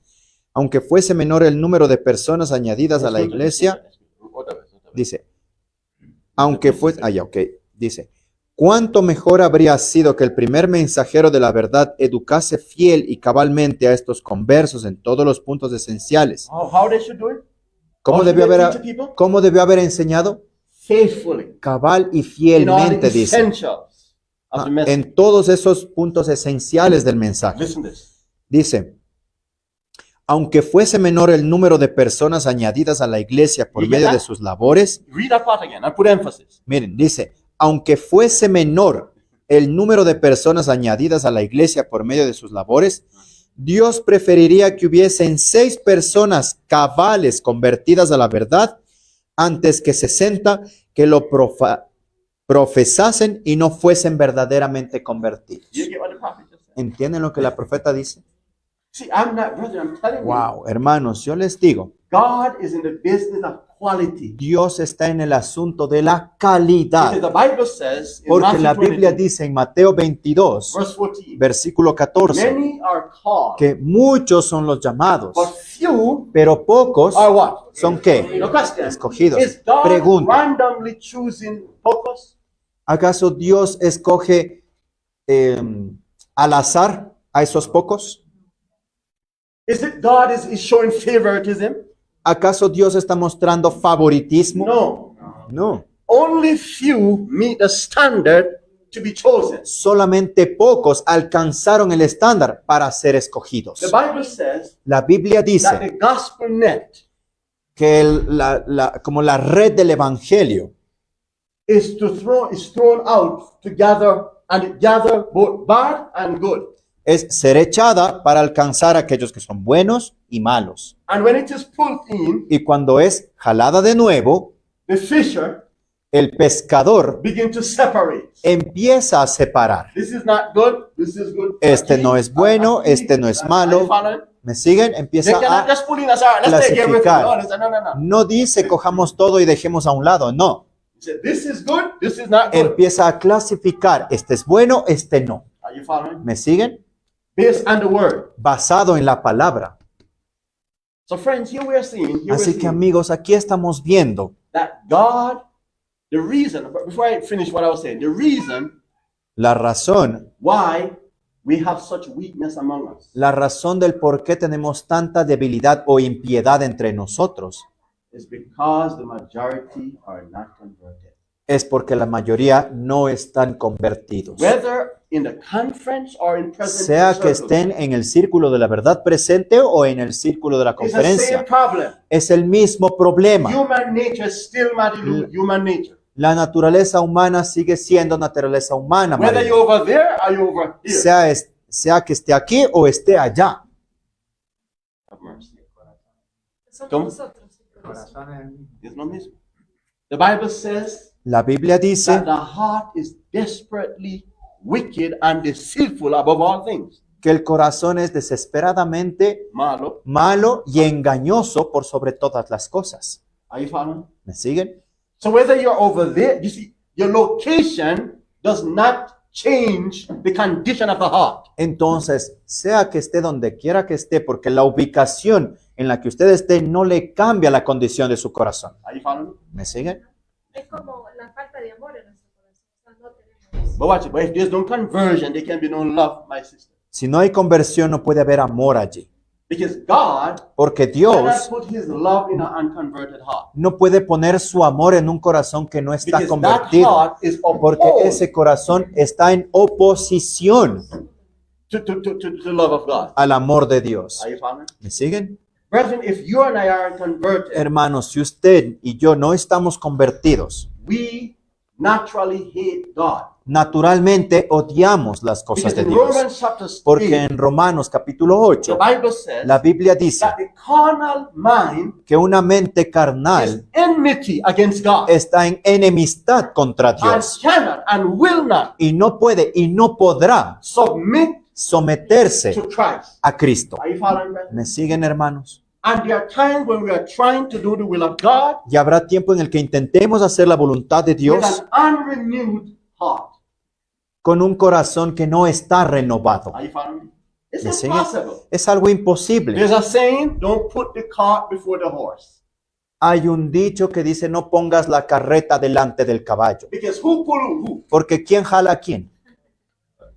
aunque fuese menor el número de personas añadidas a la iglesia. Otra vez. Dice, aunque fuese, dice, cuánto mejor habría sido que el primer mensajero de la verdad educase fiel y cabalmente a estos conversos en todos los puntos esenciales. How they should do it? ¿Cómo How should debió they haber, teach the people? cómo debió haber enseñado? Faithfully. Cabal y In all the fielmente, dice. essentials of the message. En todos esos puntos esenciales del mensaje. Listen to this. Dice, aunque fuese menor el número de personas añadidas a la iglesia por You get medio that? de sus labores, Read that part again and put emphasis. miren, dice, aunque fuese menor el número de personas añadidas a la iglesia por medio de sus labores, Dios preferiría que hubiesen 6 personas cabales convertidas a la verdad antes que 60 que lo profesasen y no fuesen verdaderamente convertidos. You get what the prophet just said? ¿Entienden lo que la profeta dice? See, I'm not, brother, I'm telling you. Wow, hermanos, yo les digo, God is in the business of quality. Dios está en el asunto de la calidad. Because the Bible says in Porque Matthew la Biblia 22, dice en Mateo 22, verse 14, versículo 14, many are called, que muchos son los llamados, but few pero pocos are what? son ¿qué? The question, Escogidos. is God Pregunta, randomly choosing pocos? ¿acaso Dios escoge al azar a esos pocos? Is it God is showing favoritism? ¿Acaso Dios está mostrando favoritismo? No. No. Only few meet the standard to be chosen. Solamente pocos alcanzaron el estándar para ser escogidos. The Bible says La Biblia that dice the gospel net que como la red del evangelio is thrown out to gather, and it gather both bad and good. es ser echada para alcanzar a aquellos que son buenos y malos. And when it is pulled in, Y cuando es jalada de nuevo, the fisher el pescador begin to separate. empieza a separar. This is not good. This is good. Este no es bueno, este no es malo. ¿Me siguen? They Empieza cannot a just pull in as let's take everything. clasificar. No. no dice cojamos todo y dejemos a un lado, no. He said, this is good. This is not good. Empieza a clasificar, este es bueno, este no. Are you following? ¿Me siguen? Based on the word. Basado en la palabra. So friends, here we are seeing, Así que amigos, aquí estamos viendo that God, the reason, before I finish what I was saying, the reason la razón we have such weakness among us La razón del por qué tenemos tanta debilidad o impiedad entre nosotros is because the majority are not converted. es porque la mayoría no están convertidos. Whether in the conference or in present Sea que circles, estén en el círculo de la verdad presente o en el círculo de la it's the same conferencia. problem. Es el mismo problema. Human nature is still human nature. La naturaleza humana sigue siendo naturaleza humana. Whether María. you're over there or you're over here. Sea que esté aquí o esté allá. Have mercy. Somos ¿Cómo? nosotros. Es lo mismo. The Bible says La Biblia dice that the heart is desperately wicked and deceitful above all things. que el corazón es desesperadamente Malo. malo y engañoso por sobre todas las cosas. Are you following? ¿Me siguen? So whether you're over there, you see, your location does not change the condition of the heart. Entonces, sea que esté donde quiera que esté, porque la ubicación en la que usted esté no le cambia la condición de su corazón. Are you following? ¿Me siguen? Es como la falta de amor en nuestro corazón. O sea, no tenemos. But watch it. But if there's no conversion, there can be no love, my sister. Si no hay conversión, no puede haber amor allí. Because God Porque cannot Dios put his love in an unconverted heart. no puede poner su amor en un corazón que no está Because that convertido. heart is Porque opposed ese corazón está en oposición to to the love of God. al amor de Dios. Are you following? ¿Me siguen? Brethren, if you and I aren't converted, Hermanos, si usted y yo no estamos convertidos, we naturally hate God. naturalmente odiamos las cosas Because de in Dios. Romans chapter Porque 8, en Romanos capítulo the 8, Bible says la Biblia dice that the carnal mind que una mente is carnal enmity against God está en enemistad contra and Dios cannot and will not y no puede y no podrá submit someterse to Christ. a Cristo. Are you following, brethren? ¿Me siguen, hermanos? And there are times when we are trying to do the will of God Y habrá tiempo en el que intentemos hacer la voluntad de with Dios an unrenewed heart. con un corazón que no está renovado. Are you following? It's ¿Me siguen? impossible. Es algo imposible. There's a saying, don't put the cart before the horse. Hay un dicho que dice no pongas la carreta delante del caballo. Because who pull who? Porque ¿quién jala a quién?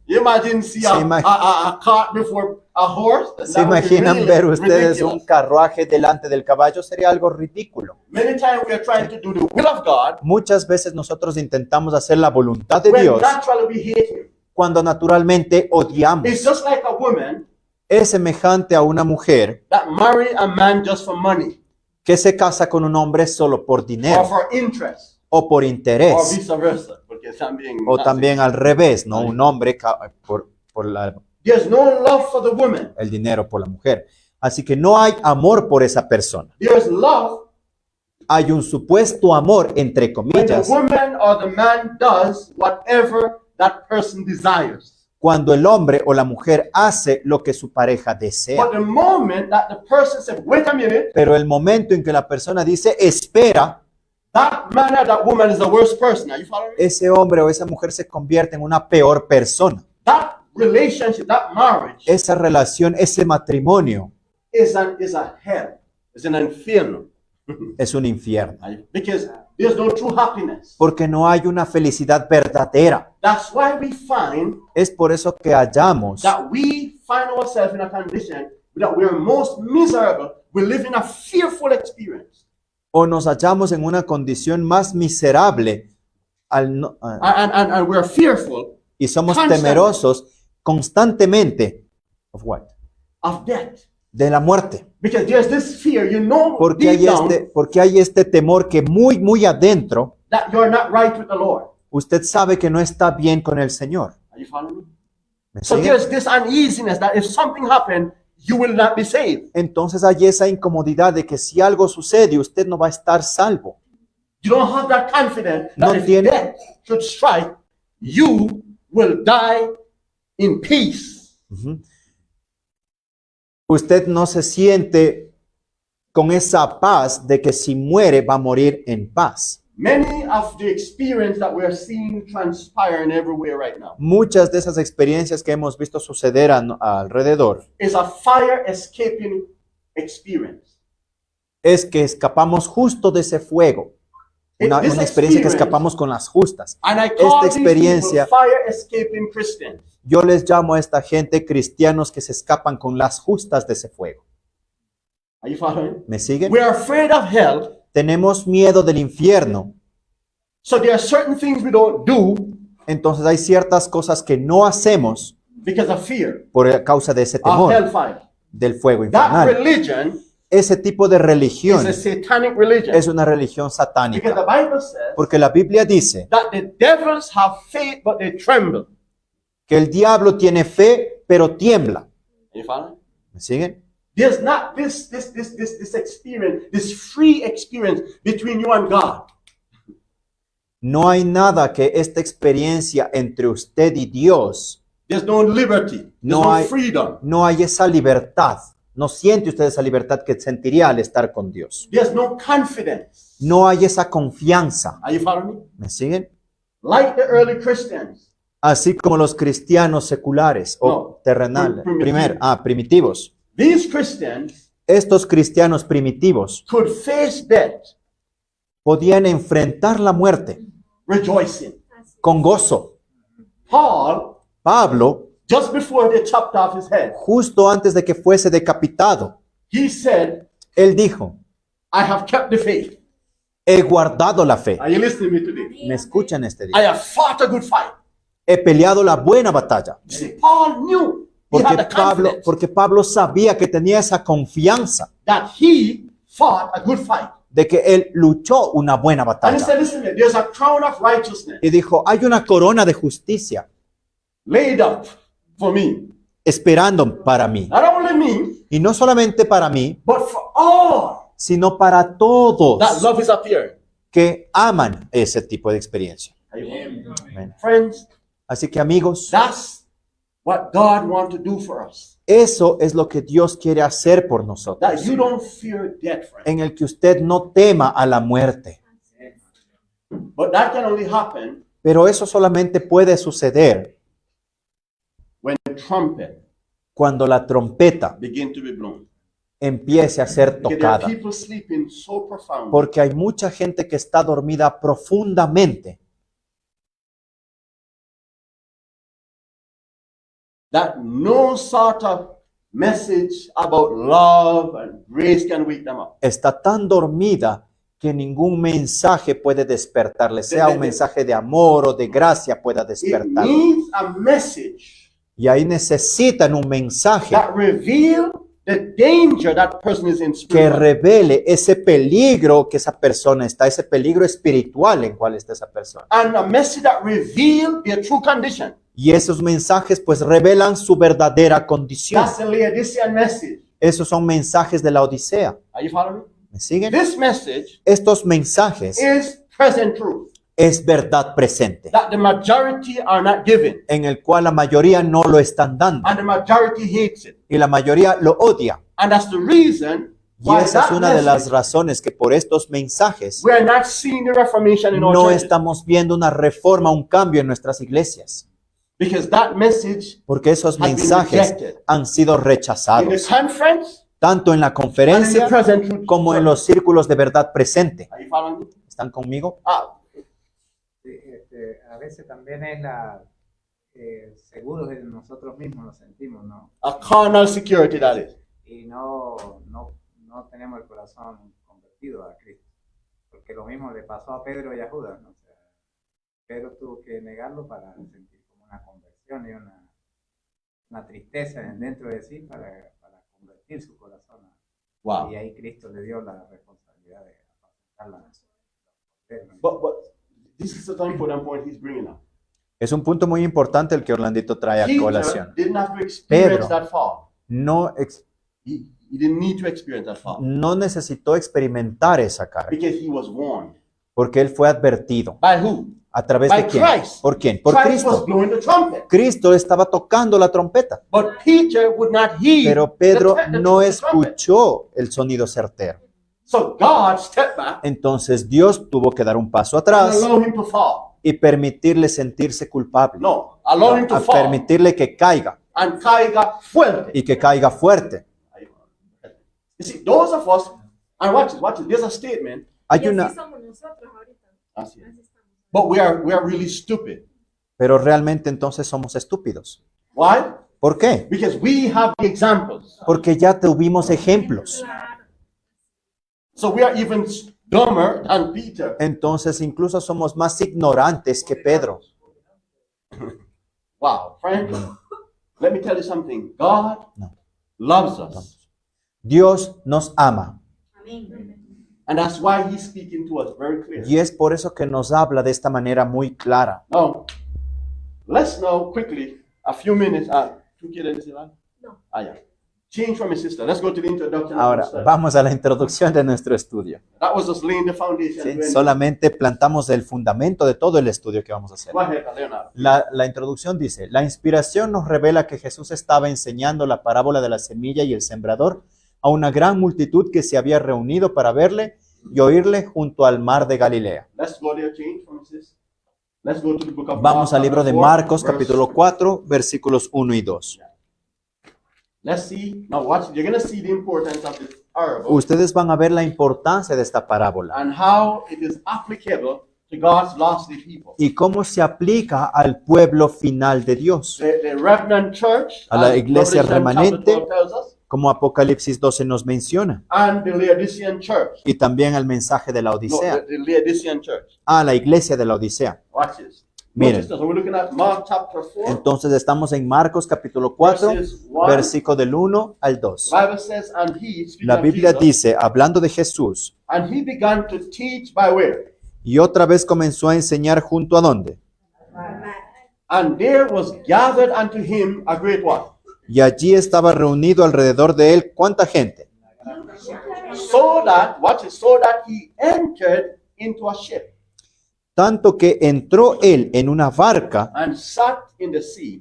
You imagine see Se ima- a cart before a horse? ¿Se That would be imaginan really ver ustedes ridiculous. un carruaje delante del caballo? Sería algo ridículo. Many times we are trying to do the will of God. Muchas veces nosotros intentamos hacer la voluntad de When Dios naturally we hate Him. cuando naturalmente odiamos. It's just like a woman Es semejante a una mujer that marry a man just for money que se casa con un hombre solo por or dinero for interest o por or interés, vice versa. Porque también o también al revés, ¿no? Un hombre por there's no love for the woman. el dinero por la mujer. Así que no hay amor por esa persona. There's love Hay un supuesto amor, entre when the comillas, woman or the man does whatever that person desires. cuando el hombre o la mujer hace lo que su pareja desea. But the moment that the person said, wait a minute, Pero el momento en que la persona dice, espera, that man or that woman is the worst person. Are you following me? ese hombre o esa mujer se convierte en una peor persona. That relationship, that marriage Esa relación, ese matrimonio is a hell. It's an infierno. es un infierno. Because there's no true happiness. Porque no hay una felicidad verdadera. That's why we find Es por eso que hallamos that we find ourselves in a condition that we are most miserable. We live in a fearful experience. o nos hallamos en una condición más miserable And we're fearful y somos constantly. temerosos constantemente of what? of death. De la muerte. Because there's this fear, you know, Porque deep down hay este temor que muy adentro that you're not right with the Lord. usted sabe que no está bien con el Señor. Are you following me? ¿Me So sigue? there's this uneasiness that if something happened, you will not be saved. Entonces hay esa incomodidad de que si algo sucede usted no va a estar salvo. You don't have that confidence that No if tiene- death should strike, you will die in peace. Ujú. Usted no se siente con esa paz de que si muere va a morir en paz. Many of the experience that we're seeing transpiring everywhere right now Muchas de esas experiencias que hemos visto suceder alrededor is a fire escaping experience. es que escapamos justo de ese fuego. Una This experiencia que experience- escapamos con las justas. And I call these experiencia- people fire escaping Christians. Yo les llamo a esta gente cristianos que se escapan con las justas de ese fuego. Are you following? ¿Me siguen? We are afraid of hell, Tenemos miedo del infierno. so there are certain things we don't do Entonces hay ciertas cosas que no hacemos because of fear por causa de ese of temor hellfire. del fuego That infernal. religion Ese tipo de is religión a satanic religion. es una religión Because the satánica. Bible says Porque la Biblia dice that the devils have faith, but they tremble. que el diablo tiene fe, pero tiembla. Are you following? ¿Me siguen? There's not this experience, this free experience between you and God. No hay nada que esta experiencia entre usted y Dios, There's no liberty. There's No no hay- freedom. no hay esa libertad. No siente usted esa libertad que sentiría al estar con Dios. There's no confidence. No hay esa confianza. Are you following me? ¿Me siguen? Like the early Christians. Así como los cristianos seculares o No, terrenales, primitivos. primitivos. These Christians Estos cristianos primitivos could face death podían enfrentar la muerte rejoicing. con gozo. Paul, Pablo, just before they chopped off his head, justo antes de que fuese decapitado, he said, él dijo, I have kept the faith. he guardado la fe. Are you listening to me today? ¿Me escuchan este I día? have fought a good fight. He peleado la buena batalla. You see, Paul knew He had Porque the confidence porque Pablo sabía que tenía esa confianza that he fought a good fight. de que él luchó una buena And he batalla. said, listen, there's a crown of righteousness Y dijo, hay una corona de justicia laid up for me. esperando para mí. Not only me, Y no solamente para mí, but for all sino para todos that love is appearing. que aman ese tipo de experiencia. Amén. Friends, Así que amigos, that's what God wants to do for us. eso es lo que Dios quiere hacer por That nosotros. you don't fear death, friend. En el que usted no tema a la muerte. But that can only happen Pero eso solamente puede suceder when the trumpet cuando la trompeta begin to be blown. empiece a ser Because there are tocada. people sleeping so profound Porque hay mucha gente que está dormida profundamente, that no sort of message about love and grace can wake them up. está tan dormida que ningún mensaje puede despertarle, sea un mensaje de amor o de gracia pueda It despertarle. needs a message Y ahí necesitan un mensaje that reveal the danger that person is in que spiritual. revele ese peligro que esa persona está, ese peligro espiritual en cual está esa persona. And a message that reveal their true condition. Y esos mensajes pues revelan su verdadera condición. That's the Laodicean message. Esos son mensajes de la Odisea. Are you following me? ¿Me siguen? This message Estos mensajes is present truth es verdad presente, that the majority are not given, en el cual la mayoría no lo están dando and the majority hates it. y la mayoría lo odia. And that's the reason Y why esa es that una de las message, razones que por estos mensajes we are not seeing the Reformation in our no churches. estamos viendo una reforma, un cambio en nuestras iglesias. Because that message Porque esos has been mensajes rejected. han sido in the rechazados, conference tanto en la and in the conferencia present truth. como en los círculos de verdad presente. Are you following me? ¿Están conmigo? Sí, a veces también es seguros en nosotros mismos nos sentimos, ¿no? A carnal security, that is. Y no tenemos el corazón convertido a Cristo. Porque lo mismo le pasó a Pedro y a Judas, ¿no? O sea, Pedro tuvo que negarlo para sentir como una conversión y una tristeza dentro de sí para convertir su corazón. Wow. Y ahí Cristo le dio la responsabilidad de apacentar la But this is the important point he's bringing up. Es un punto muy importante el que Orlandito trae a Peter colación. didn't have to experience Pedro. that fall. No, He didn't need to experience that fall no necesitó experimentar esa carga, because he was warned. porque él fue advertido. By who? ¿A través By de quién? Christ. ¿Por quién? Por Christ was Cristo. blowing the trumpet. Cristo estaba tocando la trompeta, But Peter would not heed pero Pedro the no trumpet. escuchó el sonido certero. So God stepped back Entonces Dios tuvo que dar un paso and atrás allow him to fall. y permitirle sentirse culpable, No, allow him to a fall permitirle que caiga and caiga fuerte. y que caiga fuerte. You see, those of us, and watch it, there's a statement, Hay Y así una, somos nosotros ahorita. Así es. Así estamos. but we are really stupid. pero realmente entonces somos estúpidos. Why? ¿Por qué? Because we have the examples. Porque ya tuvimos ejemplos. Claro. So we are even dumber than Peter. Entonces incluso somos más ignorantes que Pedro. Wow, friend, let me tell you something. God No. loves us. Dios nos ama Amén. And that's why he's speaking to us very clearly. y es por eso que nos habla de esta manera muy clara. Now, let's now quickly, a few minutes, ¿tú quieres decir algo? No. Yeah. Change from my sister. Let's go to the introduction. Ahora of the study. vamos a la introducción de nuestro estudio. That was just laying the foundation. ¿Sí? to Solamente plantamos el fundamento de todo el estudio que vamos a hacer. Go ahead, Leonardo. La introducción dice, la inspiración nos revela que Jesús estaba enseñando la parábola de la semilla y el sembrador a una gran multitud que se había reunido para verle y oírle junto al mar de Galilea. Let's go there, change from sis. Let's go to the book of Vamos Mark, al libro de chapter 4, Marcos, verse- capítulo 4, versículos 1 y 2. Let's see. Now watch. You're going to see the importance of this parable Ustedes van a ver la importancia de esta parábola and how it is applicable to God's lost people. y cómo se aplica al pueblo final de Dios. The remnant church, A la as iglesia Revelation remanente. chapter 12 tells us, Como Apocalipsis 12 nos menciona, and the Laodicean church. y también al mensaje de la No, Odisea, the Laodicean church. a la iglesia de la Odisea. Watch this. Miren. So we're looking at Mark chapter 4, Entonces estamos en Marcos capítulo 4, verses 1. versículo del 1 al 2. The Bible says, and he, speaking La of Biblia Jesus, dice, hablando de Jesús, and he began to teach by where? y otra vez comenzó a enseñar junto a dónde. And there was gathered unto him a great what? Y allí estaba reunido alrededor de él, ¿cuánta gente? So that, watch it, so that he entered into a ship Tanto que entró él en una barca and sat in the sea,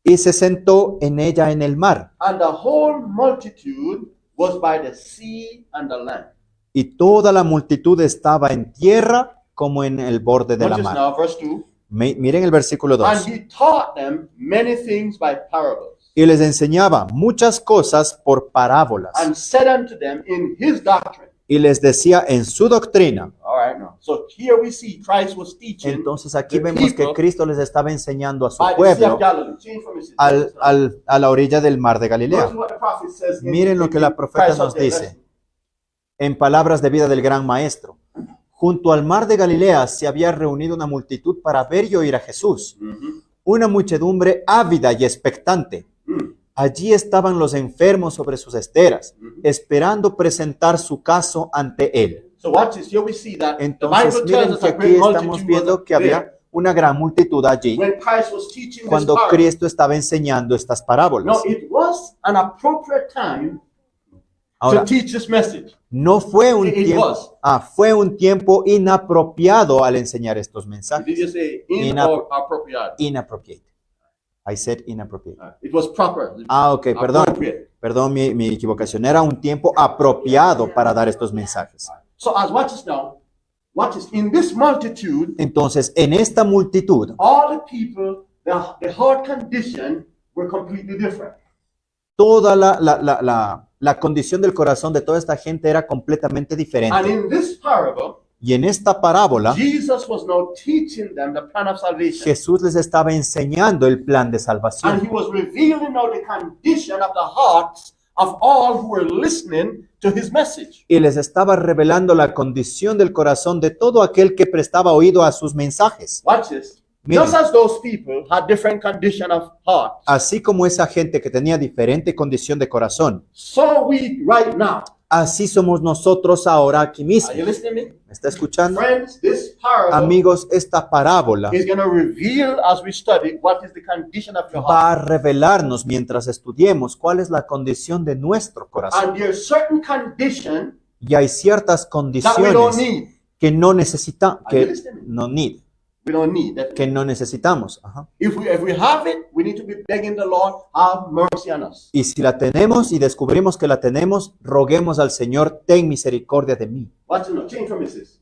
y se sentó en ella en el mar. and the whole multitude was by the sea and the land. Y toda la multitud estaba en tierra como en el borde de la Watch this mar. now, verse 2. Miren el versículo 2. And he taught them many things by parables, Y les enseñaba muchas cosas por parábolas. and said unto them in his doctrine. Y les decía en su doctrina. All right, now. So here we see Christ was teaching Entonces aquí the vemos que people Cristo les estaba enseñando a su by the Sea pueblo of Galilee. Change from his- a la orilla del mar de Galilea. Notice what the prophet says in- Miren lo que la profeta Christ nos of the dice. En palabras de vida del gran maestro. Junto al mar de Galilea se había reunido una multitud para ver y oír a Jesús. Mhm. Una muchedumbre ávida y expectante. Mm. Allí estaban los enfermos sobre sus esteras, esperando presentar su caso ante él. So watch this. Here we see that the Entonces, Bible miren tells us que a aquí great estamos multitude viendo was que había there una gran multitud allí when Christ was teaching cuando this parable. Cristo estaba enseñando estas No, parábolas. it was an appropriate time Ahora, to teach this message. no fue un It tiempo, was. fue un tiempo inapropiado al enseñar estos Did mensajes. you say in Inap- or appropriate? Inappropriate. I said inappropriate. It was proper. Ok, perdón. Appropriate. Perdón mi equivocación. Era un tiempo apropiado para dar estos mensajes. So as watch this now. Watch this. In this multitude, Entonces, en esta multitud, all the people, the heart condition were completely different. toda la condición del corazón de toda esta gente era completamente And diferente. in this parable, Y en esta parábola, Jesus was now teaching them the plan of salvation. Jesús les estaba enseñando el plan de And salvación. he was revealing now the condition of the hearts of all who were listening to his message. Y les estaba revelando la condición del corazón de todo aquel que prestaba oído a sus mensajes. Watch this. Miren. Just as those people had different condition of heart, Así como esa gente que tenía diferente condición de corazón, so we right now. así somos nosotros ahora aquí mismo. Are you listening to me? ¿Me está escuchando? Friends, this parable Amigos, esta parábola is going to reveal as we study what is the condition of your va heart. a revelarnos mientras estudiemos cuál es la condición de nuestro corazón. And there's certain condition Y hay ciertas that we don't condiciones need. que no necesitamos, Are you que listening? no need, We don't need that. que no necesitamos. Ajá. If we have it, we need to be begging the Lord, have mercy on us. Y si la tenemos y descubrimos que la tenemos, roguemos al Señor, ten misericordia de mí. Watch it now. Change from this.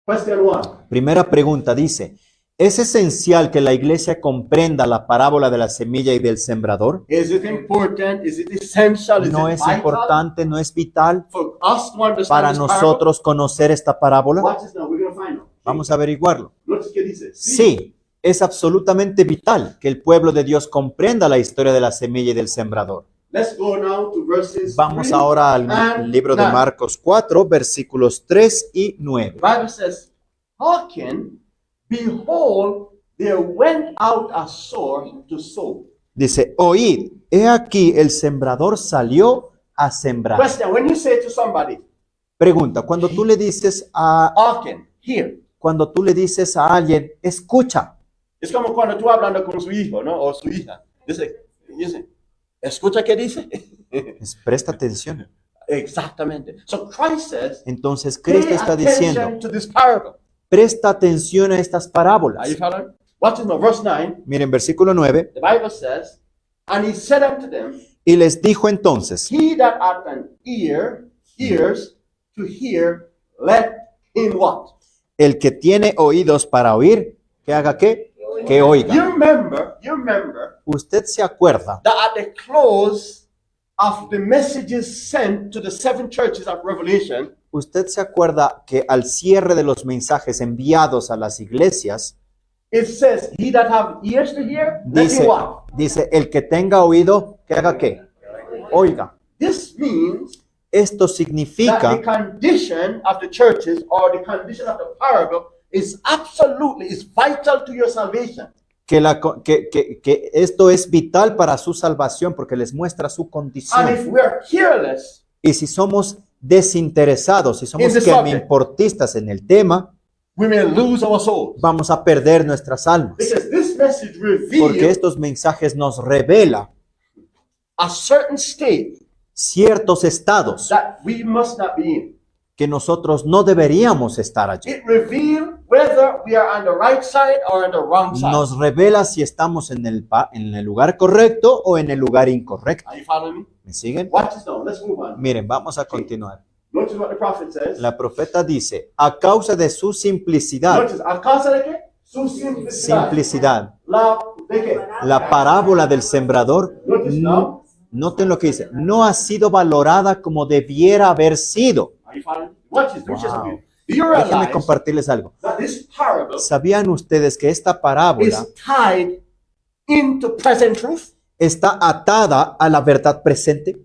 Question 1. Primera pregunta dice, ¿es esencial que la iglesia comprenda la parábola de la semilla y del sembrador? Is it important? Is it essential? Is ¿No it es vital importante, no es vital for us to understand para this parable? nosotros conocer esta parábola? Watch this now. We're going to find out. Vamos a averiguarlo. Notice qué dice. Sí, es absolutamente vital que el pueblo de Dios comprenda la historia de la semilla y del sembrador. Let's go now to verses Vamos 3 ahora al and libro de 9. Marcos 4, versículos 3 y 9. The Bible says, hearken, behold, there went out a sower to sow. Dice, oíd, he aquí el sembrador salió a sembrar. Question, when you say to somebody, Pregunta, cuando tú le dices hearken, hear. cuando tú le dices a alguien, escucha, Es como cuando tú hablando con su hijo, ¿no? O su hija. Dice, ¿escucha qué dice? presta atención. Exactamente. So Christ says, Entonces pay Cristo está diciendo, attention to this parable. presta atención a estas Are parábolas. you following? Watch this now, verse 9. Miren, versículo 9, The Bible says, and he said unto them, y les dijo entonces, he that hath an ears to hear, let him what? el que tiene oídos para oír, ¿que haga qué? Que oiga. You remember Usted se acuerda that at the close of the messages sent to the 7 churches of Revelation, Usted se acuerda que al cierre de los mensajes enviados a las iglesias, it says, he that have ears to hear, let him what? dice, el que tenga oído, que haga qué? Oiga. This means Esto that the significa condition of the churches or the condition of the parable is absolutely, is vital to your salvation. que esto es vital para su salvación porque les muestra su And condición. if we are careless, Y si somos desinteresados, si somos In the subject. importistas en el tema, we may lose our souls. vamos a perder nuestras almas. Because this message Porque reveals estos mensajes nos revelan a certain state ciertos estados that we must not be in. que nosotros no deberíamos estar allí. It reveals whether we are on the right side or on the wrong side. Nos revela si estamos en el lugar correcto o en el lugar incorrecto. Are you following me? ¿Me siguen? Watch this now. Let's move on. Miren, vamos a continuar. Notice what the prophet says. La profeta dice, a causa de su simplicidad, Notice, ¿a causa de qué? Su simplicidad. simplicidad, ¿De qué? la parábola del sembrador, Notice now. noten lo que dice, no ha sido valorada como debiera haber sido. Are you following? Watch this. Watch this. Wow. Do you Déjenme realize compartirles algo. that this parable ¿Sabían ustedes que esta parábola is tied into present truth? está atada a la verdad presente?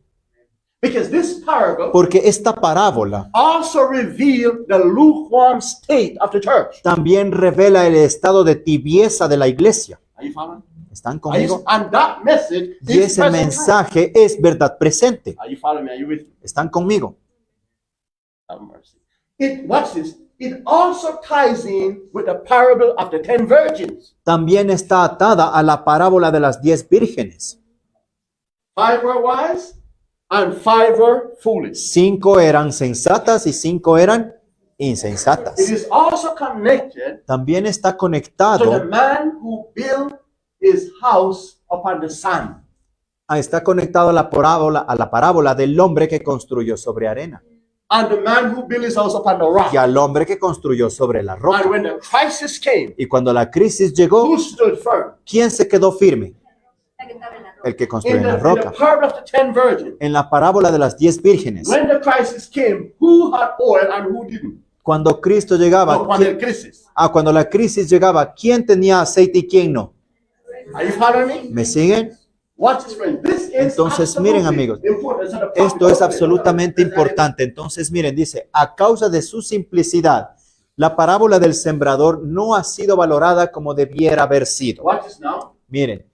Because this parable Porque esta parábola also reveals the lukewarm state of the church. también revela el estado de tibieza de la iglesia. Are you following? ¿Están Are you, conmigo? and that message Y is ese present truth. mensaje es verdad presente. Are you following me? Are you with me? ¿Están conmigo? Have mercy. Watch this. It also ties in with the parable of the 10 virgins. También está atada a la parábola de las 10 vírgenes. 5 were wise and 5 were foolish. 5 eran sensatas y 5 eran It insensatas. is also connected También está to the conectado, man who built his house upon the sand. está conectado a la parábola del hombre que construyó sobre arena And the man who built his house upon the rock. y al hombre que construyó sobre la And roca. when the crisis came, Y cuando la crisis llegó, who stood firm? ¿quién se quedó firme? La que estaba en la ropa. El que construyó In en la the roca. parable of the 10 virgins. En la parábola de las 10 vírgenes, When the crisis came, who had oil and who didn't? cuando Cristo llegaba, No, cuando el crisis. cuando la crisis llegaba, ¿quién tenía aceite y quién no? Are you following me? ¿Me siguen? Watch this, friend. This is Entonces, miren, amigos, important. So the prophet Esto es opened it. absolutamente importante. Entonces, miren, dice, a causa de su simplicidad, la parábola del sembrador no ha sido valorada como debiera haber sido. Watch this now. Miren,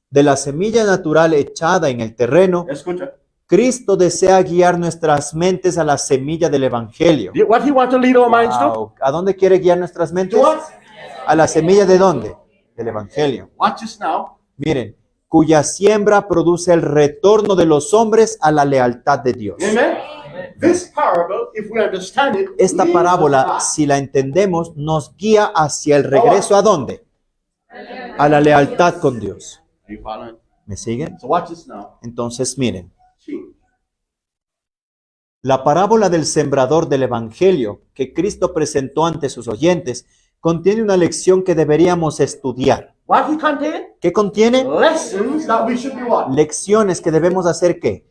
de la semilla natural echada en el terreno, Escucha. Cristo desea guiar nuestras mentes a la semilla del Evangelio. What he wants to lead our minds to? Wow. ¿A dónde quiere guiar nuestras mentes? To what? ¿A la semilla de dónde? Del Evangelio. Watch this now. Miren, cuya siembra produce el retorno de los hombres a la lealtad de Dios. Amen. This parable, if we understand it, Esta leads parábola, us si la entendemos, nos guía hacia el regreso ¿a dónde? A la lealtad con Dios. back. Are you following? ¿Me siguen? So watch this now. Entonces, miren, Change. la parábola del sembrador del Evangelio que Cristo presentó ante sus oyentes contiene una lección que deberíamos estudiar. What he contain? ¿Qué contiene? Lessons that we should be what? Lecciones que debemos hacer ¿qué?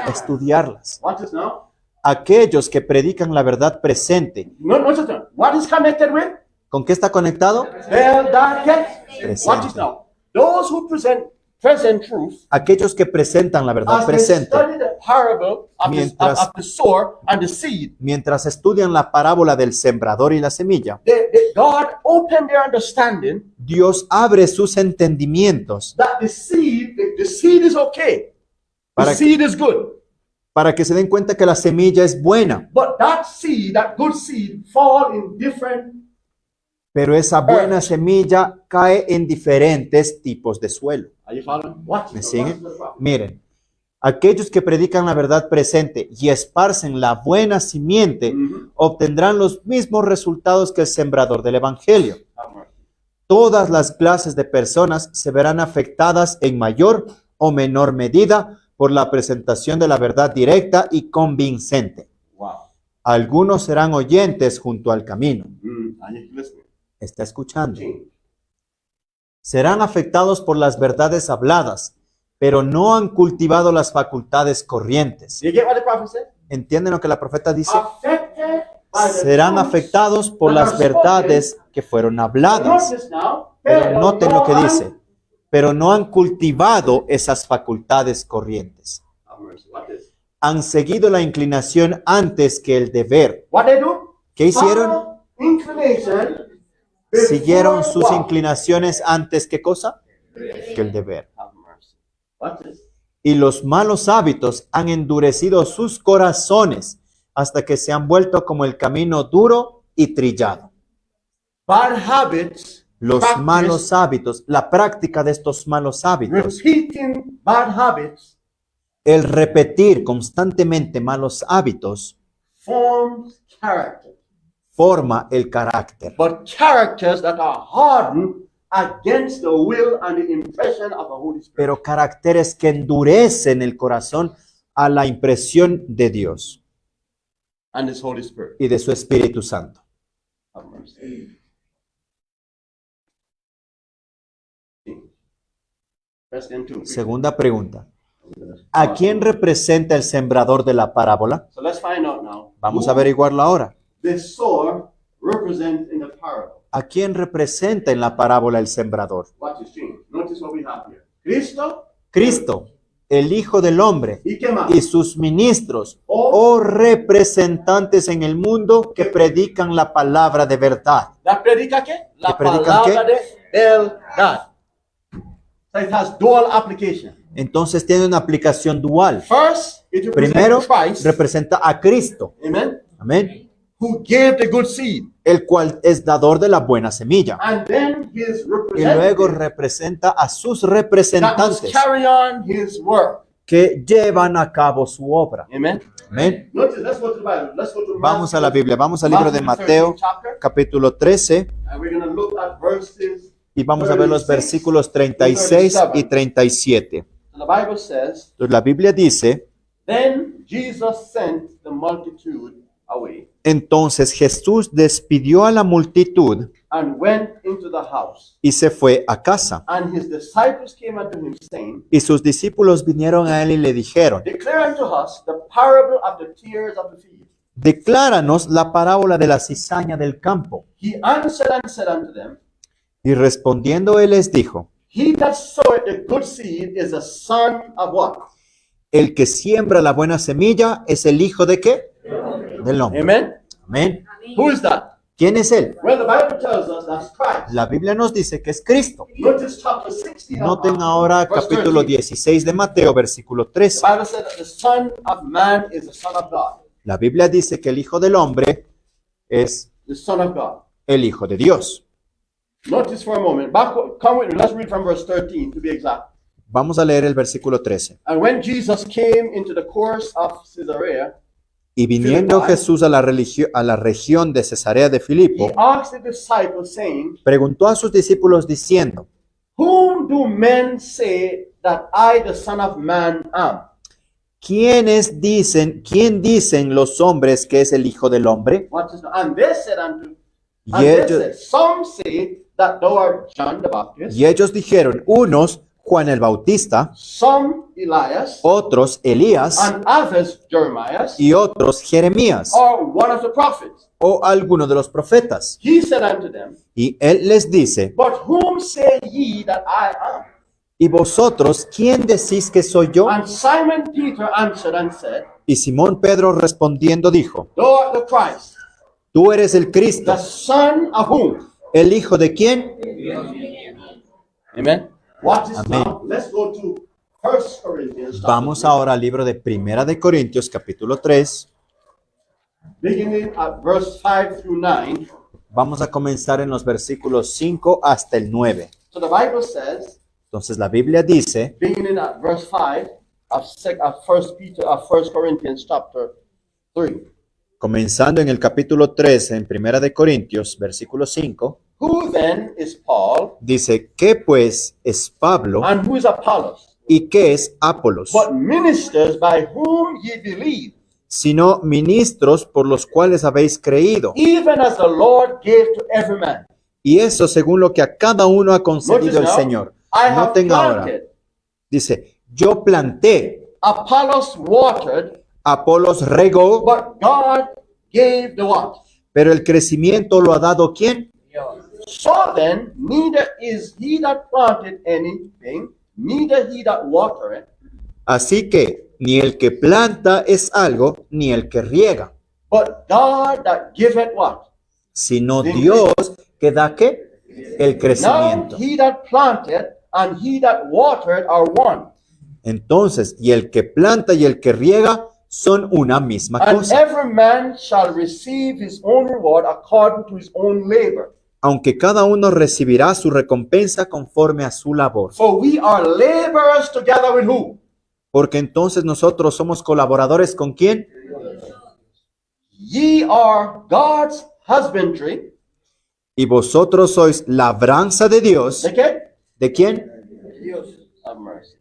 Estudiarlas. Watch this now. Aquellos que predican la verdad presente, No, watch this now. What is connected with? ¿con qué está conectado? That Presente. Watch this now. Those who present truth, Aquellos que presentan la verdad as they presente, study the parable of Mientras- of the sower and the seed, mientras estudian la parábola del sembrador y la semilla, God opened their understanding Dios abre sus entendimientos that the seed is okay. Para The que- seed is good. para que se den cuenta que la semilla es buena, But that seed, that good seed, fall in different. pero esa buena semilla cae en diferentes tipos de suelo. Are you following? Watch ¿Me it. siguen? Miren, aquellos que predican la verdad presente y esparcen la buena simiente obtendrán los mismos resultados que el sembrador del Evangelio. Todas las clases de personas se verán afectadas en mayor o menor medida por la presentación de la verdad directa y convincente. Wow. Algunos serán oyentes junto al camino. Are you listening? ¿Está escuchando? Change. Serán afectados por las verdades habladas, pero no han cultivado las facultades corrientes. You get what the prophet said? ¿Entienden lo que la profeta dice? Affected by the Serán truths afectados por that las are spoken. verdades que fueron habladas. Notice now, Pero noten lo que no dice. Pero no han cultivado esas facultades corrientes. Have mercy. What is? Han seguido la inclinación antes que el deber. What they do? ¿Qué hicieron? Follow inclination Siguieron before sus what? inclinaciones antes, ¿qué cosa? Que el deber. Have mercy. Watch this. Y los malos hábitos han endurecido sus corazones hasta que se han vuelto como el camino duro y trillado. Bad habits, Los practice, malos hábitos, la práctica de estos malos hábitos, repeating bad habits el repetir constantemente malos hábitos, forms character. forma el carácter. But characters that are hardened against the will and the impression of the Holy Spirit. Pero caracteres que endurecen el corazón a la impresión de Dios And His Holy Spirit. y de su Espíritu Santo. Have mercy. Question 2. Segunda pregunta. ¿A quién representa el sembrador de la parábola? So let's find out now. Vamos a Who averiguarlo ahora. the sower represents in the parable. ¿A quién representa en la parábola el sembrador? Watch this change. Notice what we have here. Cristo, Cristo, el Hijo del Hombre He came out. y sus ministros o representantes en el mundo que predican la palabra de verdad. ¿La predica qué? La ¿Que predican palabra de verdad. So it has dual application. Entonces tiene una aplicación dual. First, it Primero, represents Christ. representa a Cristo. Amen. Amén. Who gave the good seed. El cual es dador de la buena semilla. And then his Y luego representative representa a sus that must representantes carry on his work. que llevan a cabo su obra. Amen. Amén. Notice, let's go to the Bible. Let's go to Vamos a la Matthew, Biblia, vamos al libro de Matthew Mateo, 13 chapter, capítulo 13, and we're going to look at verses. y vamos a ver los versículos 36 y 37. So the Bible says, Entonces, la Biblia dice, then Jesus sent the multitude away entonces Jesús despidió a la multitud and went into the house. y se fue a casa. And his disciples came unto him, saying, Y sus discípulos vinieron a él y le dijeron, declare unto us the parable of the tares of the field. decláranos la parábola de la cizaña del campo. He answered and said unto them, Y respondiendo él les dijo, he that soweth the good seed is the son of what? el que siembra la buena semilla es el hijo de qué? Del hombre. Amen. Amén. Who is that? ¿Quién es él? Well, the Bible tells us that's Christ. La Biblia nos dice que es Cristo. Notice chapter 16. of Noten Matthew, ahora verse capítulo 13. 16 de Mateo, versículo The 13. Bible said that the Son of Man is the Son of God. La Biblia dice que el hijo del hombre es The Son of God. el hijo de Dios. Notice for a moment. Come with me. Let's read from verse 13 to be exact. Vamos a leer el versículo 13. And when Jesus came into the course of Caesarea, Y viniendo Filipo. Jesús a la región de Cesarea de he Filipo, asked the disciples, saying, preguntó a sus discípulos diciendo, whom do men say that I, the Son of Man, am? quién dicen los hombres que es el hijo del hombre? What is and they said unto Y and they ellos, said, some say that thou art John the Baptist, y ellos dijeron, unos Juan el Bautista, some Elias, otros Elías and others Jeremiah, y otros Jeremías or one of the prophets. o alguno de los profetas. He said unto them, Y él les dice, but whom say ye that I am? ¿y vosotros quién decís que soy yo? And Simon Peter answered and said, Y Simón Pedro respondiendo dijo, thou art the Christ, tú eres el Cristo, the Son of whom? ¿el hijo de quién? Amen. Watch this Amen. now. Let's go to 1 Corinthians. chapter Vamos 3, ahora al libro de Primera de Corintios, capítulo 3. beginning at verse 5 through 9. Vamos a comenzar en los versículos 5 hasta el 9. So the Bible says, Entonces la Biblia dice, beginning at verse 5 of 1 Corinthians chapter 3. comenzando en el capítulo 3, en Primera de Corintios, versículo 5, Who then is Paul, dice, ¿qué pues es Pablo and who is Apollos? y qué es Apolos? But ministers by whom ye believe, Sino ministros por los cuales habéis creído. even as the Lord gave to every man. Y eso según lo que a cada uno ha concedido Notice el now, Señor. I have Noten ahora, planted, dice, yo planté, Apollos watered, Apolos regó, but God gave the what? pero el crecimiento lo ha dado ¿quién? So then, neither is he that planted anything, neither he that watereth, Así que ni el que planta es algo, ni el que riega, but God that giveth what? sino The Dios que da ¿qué? El Now crecimiento. he that planted and he that watered are one, Entonces, y el que planta y el que riega son una misma and cosa. every man shall receive his own reward according to his own labor. Aunque cada uno recibirá su recompensa conforme a su labor. For we are laborers together with who? Porque entonces nosotros somos colaboradores ¿con quién? Ye are God's husbandry. Y vosotros sois labranza de Dios. ¿De qué? ¿De quién? Have mercy.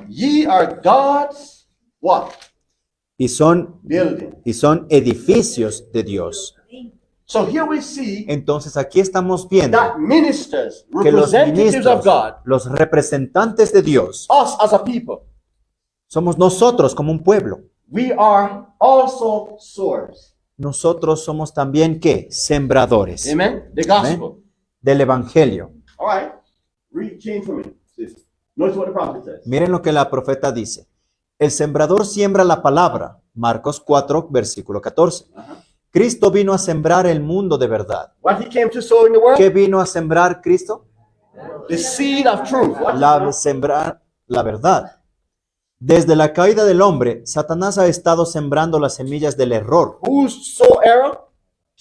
Ye are God's what? Y son Building. edificios de Dios. So here we see Entonces aquí estamos viendo that ministers, que los representatives of ministros, God, los representantes de Dios, us as a people, somos nosotros como un pueblo. we are also sowers. Nosotros somos también ¿qué? Sembradores Amen? The gospel. del evangelio. All right. Read change for me, sis. Notice what the prophet says. Miren lo que la profeta dice. El sembrador siembra la palabra. Marcos 4, versículo 14. Cristo vino a sembrar el mundo de verdad. What he came to sow in the world? ¿Qué vino a sembrar Cristo? The seed of truth. Sembrar la verdad. Desde la caída del hombre, Satanás ha estado sembrando las semillas del error. Who sow error?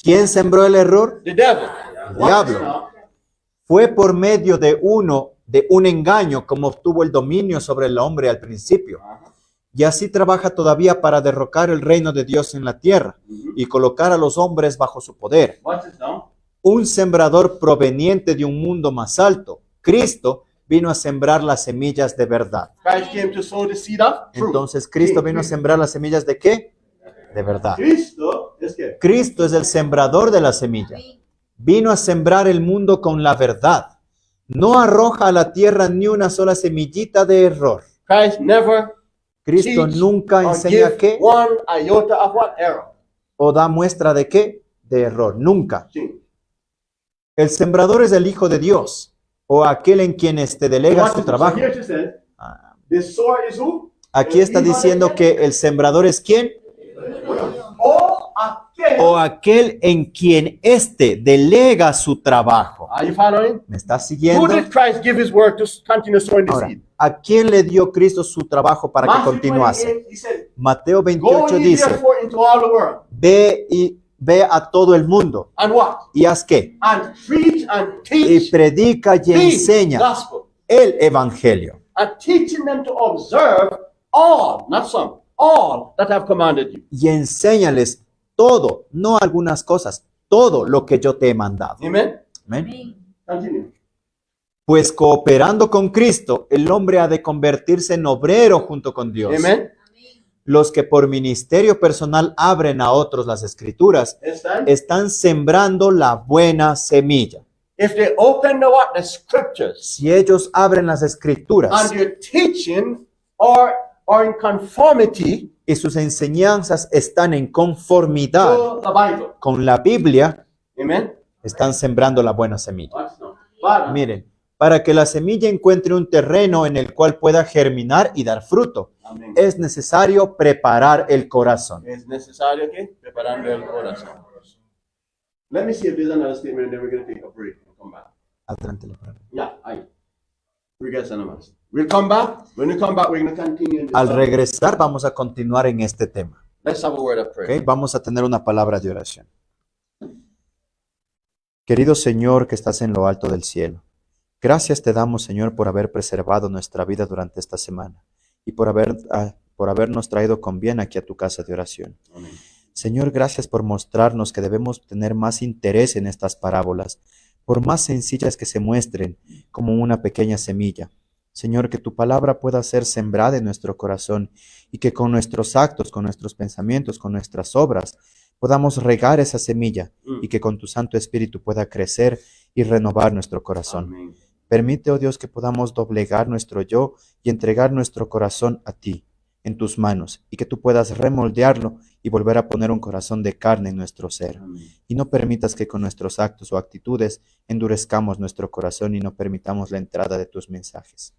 ¿Quién sembró el error? The devil. El diablo. Fue por medio de un engaño como obtuvo el dominio sobre el hombre al principio. Y así trabaja todavía para derrocar el reino de Dios en la tierra y colocar a los hombres bajo su poder. Watch this now. Un sembrador proveniente de un mundo más alto, Cristo, vino a sembrar las semillas de verdad. Christ came to sow the seed of truth. Entonces, ¿Cristo vino a sembrar las semillas de qué? De verdad. Cristo es que Cristo es el sembrador de la semilla. Vino a sembrar el mundo con la verdad. No arroja a la tierra ni una sola semillita de error. Christ never Cristo teach nunca or enseña give qué one iota of what error. o da muestra de qué, de error. Nunca. See. El sembrador es el Hijo de Dios o aquel en quien delega Watch su this. trabajo. So here she says, the sower is who? Aquí está diciendo que el sembrador es quién O aquel. o aquel en quien delega su trabajo. Are you following? ¿Me está Who siguiendo? did Christ give his word to continue sowing the Ahora, seed? ¿a quién le dio Cristo su trabajo para que Matthew continuase? 28, he said, Mateo go 28 ye dice, therefore into all the world. ve a todo el mundo And what? y haz qué? And preach and Y teach predica y the enseña gospel. el evangelio. And teaching them to observe all, not some, all that I have commanded you. Y enséñales todo, no algunas cosas, todo lo que yo te he mandado. Amen? Amén. Continue. Pues cooperando con Cristo, el hombre ha de convertirse en obrero junto con Dios. Amen? Los que por ministerio personal abren a otros las escrituras, Understand? están sembrando la buena semilla. If they open the what? The scriptures Si ellos abren las escrituras and your teaching are in conformity y sus enseñanzas están en conformidad to the Bible. con la Biblia, Amen? están sembrando la buena semilla. Watch now. Father, Miren, para que la semilla encuentre un terreno en el cual pueda germinar y dar fruto, Amén. es necesario preparar el corazón. Es necesario que preparando el corazón. Let me see if there's another statement and then we're going to take a break and come back. Adelante, Leonardo. Yeah, ahí. We got some más. We'll come back. When we come back, we're going to continue in this Al subject. regresar vamos a continuar en este tema. Let's have a word of prayer. ¿Ok? Vamos a tener una palabra de oración. Querido Señor que estás en lo alto del cielo, gracias te damos, Señor, por haber preservado nuestra vida durante esta semana y por habernos traído con bien aquí a tu casa de oración. Amén. Señor, gracias por mostrarnos que debemos tener más interés en estas parábolas, por más sencillas que se muestren como una pequeña semilla. Señor, que tu palabra pueda ser sembrada en nuestro corazón y que con nuestros actos, con nuestros pensamientos, con nuestras obras, podamos regar esa semilla y que con tu Santo Espíritu pueda crecer y renovar nuestro corazón. Amén. Permite, oh Dios, que podamos doblegar nuestro yo y entregar nuestro corazón a ti, en tus manos, y que tú puedas remoldearlo y volver a poner un corazón de carne en nuestro ser. Amén. Y no permitas que con nuestros actos o actitudes endurezcamos nuestro corazón y no permitamos la entrada de tus mensajes.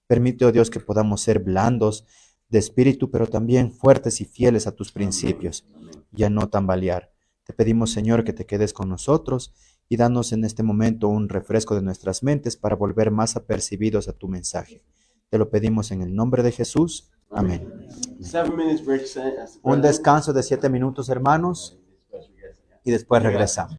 Permite, oh Dios, que podamos ser blandos de espíritu, pero también fuertes y fieles a tus principios, y a no tambalear. Te pedimos, Señor, que te quedes con nosotros y danos en este momento un refresco de nuestras mentes para volver más apercibidos a tu mensaje. Te lo pedimos en el nombre de Jesús. Amén. 7 minutes break. Un descanso de 7 minutos, hermanos, y después regresamos.